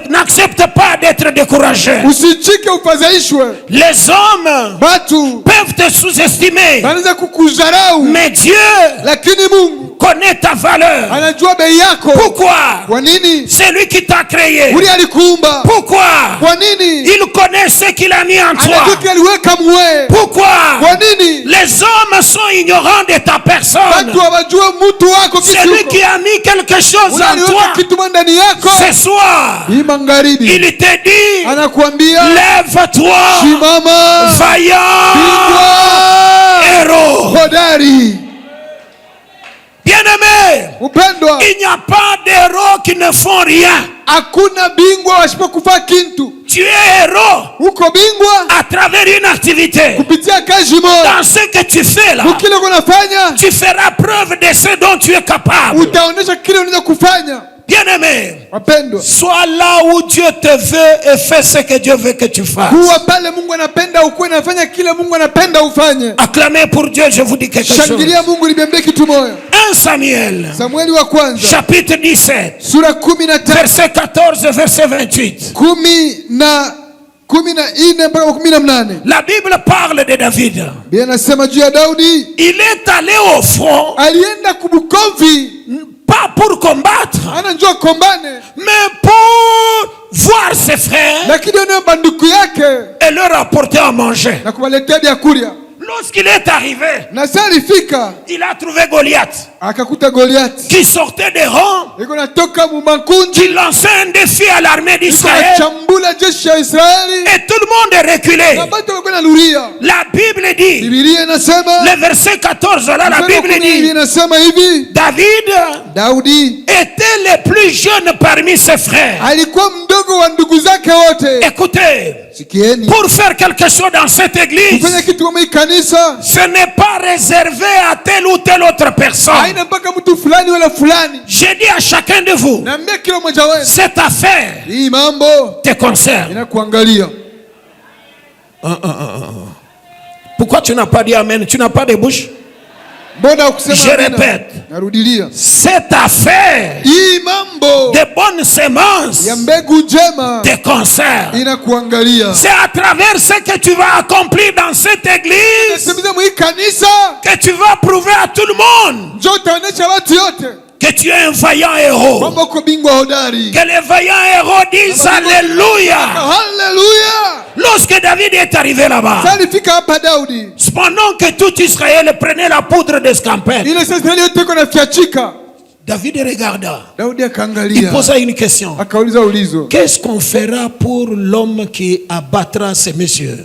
n'accepte pas d'être découragé. Les hommes peuvent te sous-estimer, mais Dieu connaît ta valeur. Pourquoi? C'est lui qui t'a créé. Pourquoi? Il connaît ce qu'il a mis en toi. Pourquoi? Les hommes sont ignorants de ta personne. C'est lui qui a mis quelque chose en toi. Ce soir, il te dit, lève-toi, vaillant héros. Bien-aimé, il n'y a pas d'héros qui ne font rien. Tu es héros à travers une activité. Dans ce que tu fais là, tu feras preuve de ce dont tu es capable. Bien-aimé, sois là où Dieu te veut et fais ce que Dieu veut que tu fasses. Acclamez pour Dieu, je vous dis quelque chose. 1 Samuel, chapitre 17, verset 14, verset 28. La Bible parle de David. Il est allé au front, pas pour combattre, mais pour voir ses frères et leur apporter à manger. Lorsqu'il est arrivé, il a trouvé Goliath qui sortait des rangs, qui lançait un défi à l'armée d'Israël, et tout le monde est reculé. La Bible dit, le verset 14 là, la Bible dit, David était le plus jeune parmi ses frères. Écoutez, pour faire quelque chose dans cette église, ce n'est pas réservé à telle ou telle autre personne. J'ai dit à chacun de vous, cette affaire te concerne. Pourquoi tu n'as pas dit amen? Tu n'as pas de bouche? Je répète, cette affaire de bonnes semences te concerne. C'est à travers ce que tu vas accomplir dans cette église que tu vas prouver à tout le monde que tu es un vaillant héros. Que les vaillants héros disent Alléluia. Lorsque David est arrivé là-bas, pendant que tout Israël prenait la poudre d'escampette, David regarda. Il posa une question. Qu'est-ce qu'on fera pour l'homme qui abattra ces messieurs?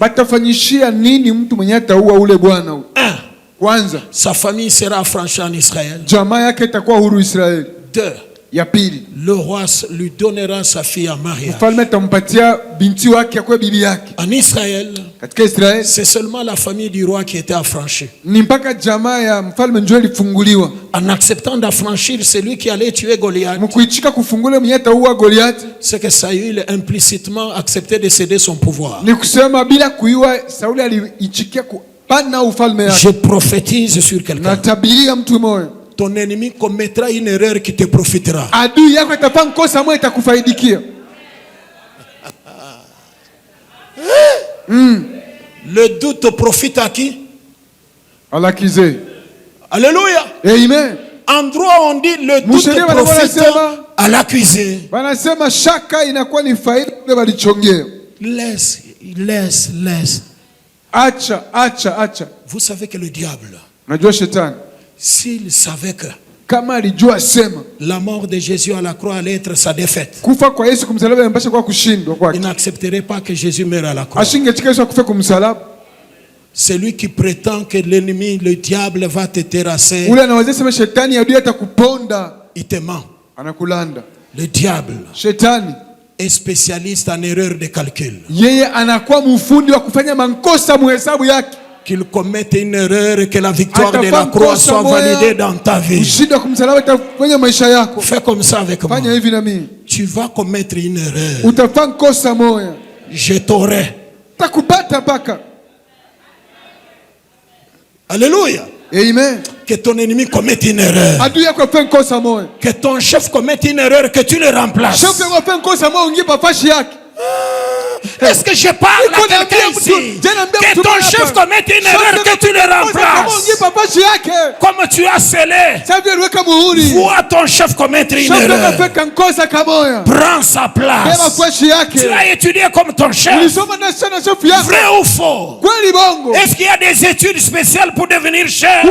Sa famille sera affranchie en Israël. 2. Le roi lui donnera sa fille à mariage. En Israël, c'est seulement la famille du roi qui était affranchie. En acceptant d'affranchir celui qui allait tuer Goliath, c'est que Saül implicitement acceptait de céder son pouvoir. Je prophétise sur quelqu'un. Ton ennemi commettra une erreur qui te profitera. Le doute profite à qui? À l'accusé. Alléluia. Amen. En droit on dit le doute profite à l'accusé. Laisse. Vous savez que le diable, s'il savait que la mort de Jésus à la croix allait être sa défaite, il n'accepterait pas que Jésus meure à la croix. Celui qui prétend que l'ennemi, le diable, va te terrasser, il te ment. Le diable est spécialiste en erreur de calcul. Qu'il commette une erreur et que la victoire de la croix soit validée dans ta vie. Fais comme ça avec moi. Tu vas commettre une erreur. Je t'aurai. Alléluia. Amen. Que ton ennemi commette une erreur. Que ton chef commette une erreur, que tu le remplaces. Est-ce que je parle à quelqu'un ici? Que ton chef commette une erreur, que tu le remplaces. Comme tu as scellé, vois ton chef commettre une erreur. Prends sa place. Tu as étudié comme ton chef. Vrai ou faux? Est-ce qu'il y a des études spéciales pour devenir chef? Il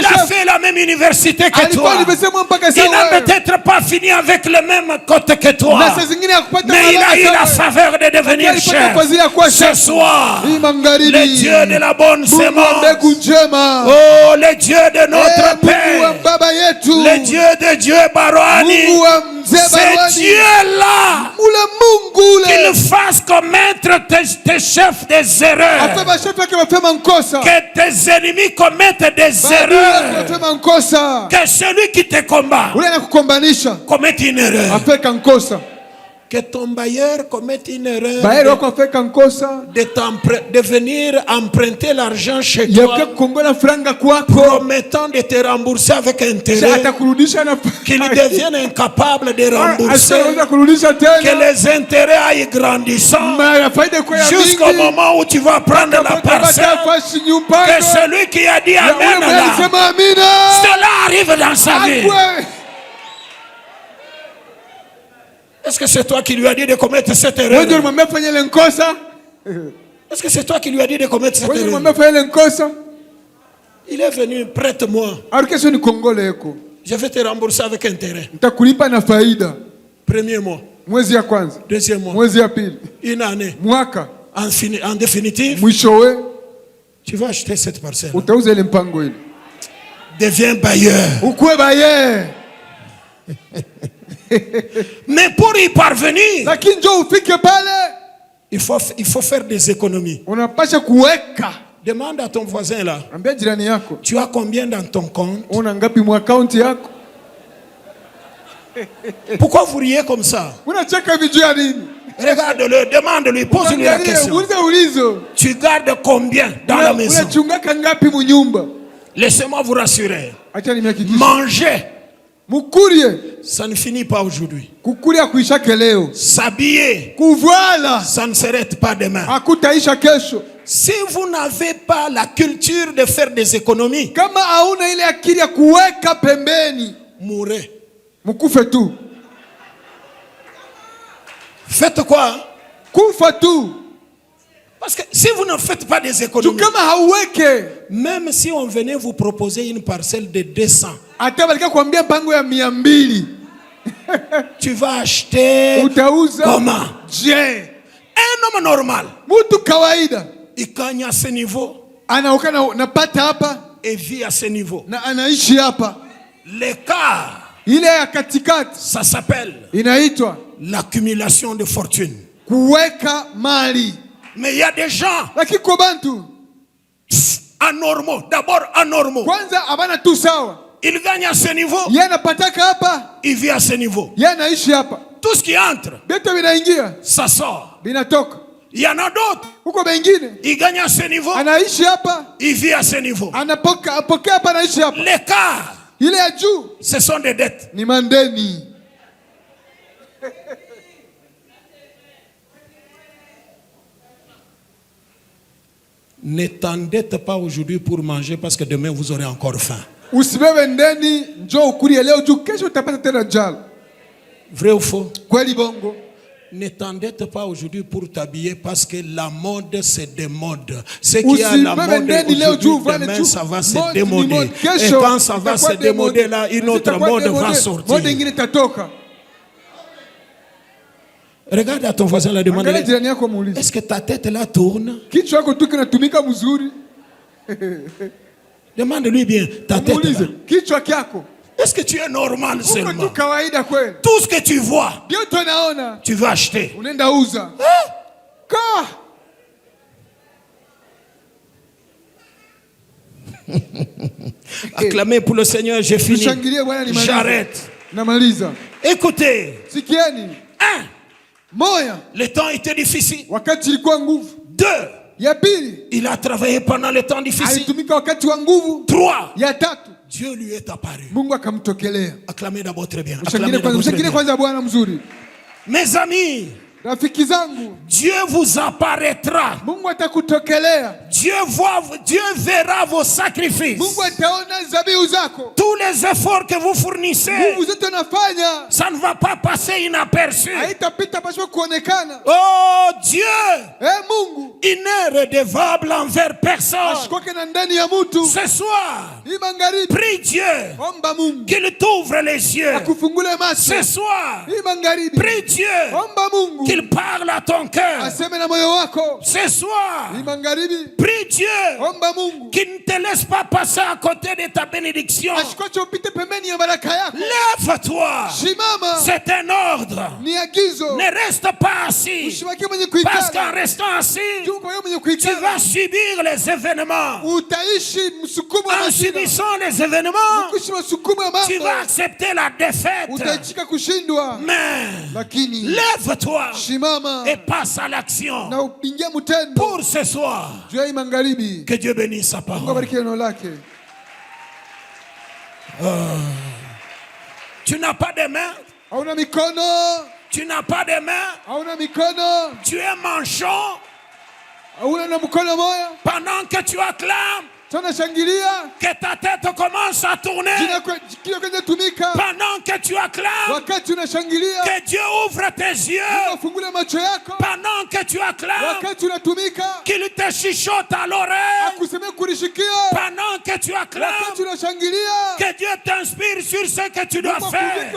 a fait la même université que toi. Il n'a peut-être pas fini avec le même côté que toi. Mais il a eu la faveur de devenir chef. Ce soir, le Dieu de la bonne sémence, oh, le Dieu de notre Père, le Dieu de Dieu Baroani, ce Dieu-là, qu'il fasse commettre tes chefs des erreurs, que tes ennemis commettent des erreurs, que celui qui te combat commette une erreur, que ton bailleur commette une erreur de venir emprunter l'argent chez toi, promettant de te rembourser avec intérêt, qu'il devienne incapable de rembourser, que les intérêts aillent grandissant jusqu'au moment où tu vas prendre la parcelle, que celui qui a dit Amen là, cela arrive dans sa vie. Est-ce que c'est toi qui lui as dit de commettre cette erreur? Est-ce que c'est toi qui lui as dit de commettre cette erreur? Il est venu, prête-moi. Je vais te rembourser avec intérêt. Premier mois. Deuxième mois. Une année. En définitive, tu vas acheter cette parcelle. Deviens bailleur. Mais pour y parvenir, il faut faire des économies. Demande à ton voisin là, tu as combien dans ton compte? Pourquoi vous riez comme ça? Regarde-le, demande-lui, pose-lui la question. Tu gardes combien dans la maison? Laissez-moi vous rassurer. Manger, ça ne finit pas aujourd'hui. S'habiller, ça ne s'arrête pas demain. Si vous n'avez pas la culture de faire des économies, mourrez. Faites quoi? Parce que si vous ne faites pas des économies, même si on venait vous proposer une parcelle de 200, tu vas acheter comment? Un homme normal, il gagne à ce niveau et vit à ce niveau. L'écart, ça s'appelle l'accumulation de fortune. Mais il y a des gens anormaux. D'abord anormaux. Il gagne à ce niveau. Il vit à ce niveau. Tout ce qui entre, ça sort. Il y en a d'autres. Il gagne à ce niveau. Il vit à ce niveau. L'écart, ce sont des dettes. Ne t'endette pas aujourd'hui pour manger parce que demain vous aurez encore faim. Vrai ou faux? Ne t'endette pas aujourd'hui pour t'habiller parce que la mode se démode. Ce qui a la mode aujourd'hui, demain ça va se démoder. Et quand ça va se démoder là, une autre mode va sortir. Regarde à ton voisin là, demande-lui, est-ce que ta tête là tourne? Demande-lui bien, ta tête là. Est-ce que tu es normal seulement? Tout ce que tu vois, tu vas acheter. Acclamez pour le Seigneur, j'ai fini. J'arrête. Écoutez. Le temps était difficile. 2. Il a travaillé pendant le temps difficile. 3. Dieu lui est apparu. Acclamez d'abord très bien. Mes amis, Dieu vous apparaîtra. Dieu verra vos sacrifices. Tous les efforts que vous fournissez, ça ne va pas passer inaperçu. Oh Dieu, il n'est redevable envers personne. Ce soir, prie Dieu qu'il t'ouvre les yeux. Ce soir, prie Dieu qu'il parle à ton cœur. Ce soir, prie Dieu qu'il ne te laisse pas passer à côté de ta bénédiction. Lève-toi. C'est un ordre. Ne reste pas assis. Parce qu'en restant assis, tu vas subir les événements. En subissant les événements, tu vas accepter la défaite. Mais lève-toi et passe à l'action. Pour ce soir, que Dieu bénisse sa parole. Tu n'as pas de main. Tu n'as pas de main. Tu es manchon. Pendant que tu acclames, que ta tête commence à tourner. Pendant que tu acclames, que Dieu ouvre tes yeux. Pendant que tu acclames, qu'il te chuchote à l'oreille. Pendant que tu acclames, que Dieu t'inspire sur ce que tu dois faire.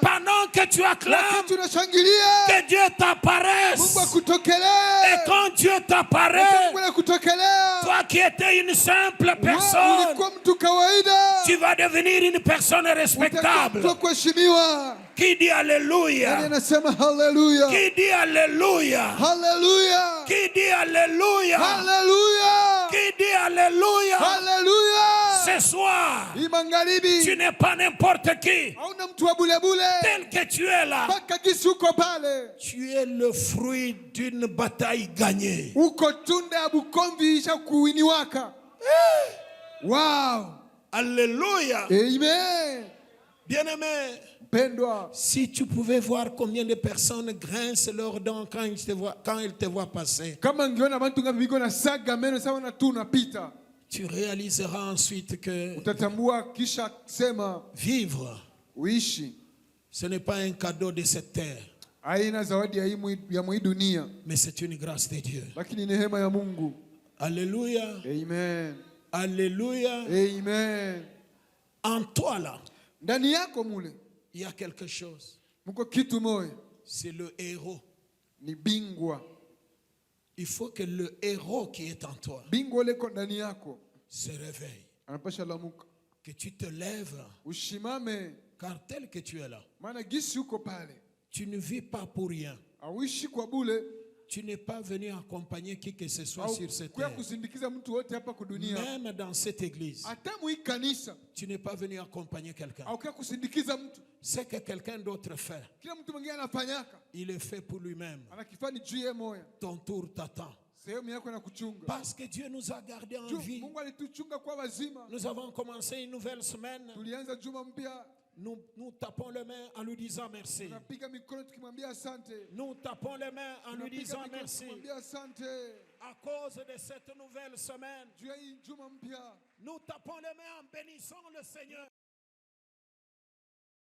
Pendant que tu acclames, que Dieu t'apparaisse. Et quand Dieu t'apparaît, toi qui étais une simple personne, tu vas devenir une personne respectable. Qui dit Alléluia? Qui dit Alléluia? Qui dit Alléluia? Qui dit Alléluia? Ce soir, tu n'es pas n'importe qui. Tel que tu es là, tu es le fruit d'une bataille gagnée. Wow. Alléluia. Amen. Bien-aimé, si tu pouvais voir combien de personnes grincent leurs dents quand ils te voient passer, tu réaliseras ensuite que vivre, ce n'est pas un cadeau de cette terre, mais c'est une grâce de Dieu. Alléluia. Amen. Alléluia. Amen. En toi là, il y a quelque chose. C'est le héros. Il faut que le héros qui est en toi se réveille. Que tu te lèves. Car tel que tu es là, tu ne vis pas pour rien. Tu n'es pas venu accompagner qui que ce soit sur cette terre. Même dans cette église, tu n'es pas venu accompagner quelqu'un. Ce que quelqu'un d'autre fait, il est fait pour lui-même. Ton tour t'attend. Parce que Dieu nous a gardés en vie. Nous avons commencé une nouvelle semaine. Nous tapons les mains en lui disant merci. Nous tapons les mains en lui disant merci. À cause de cette nouvelle semaine, nous tapons les mains en bénissant le Seigneur.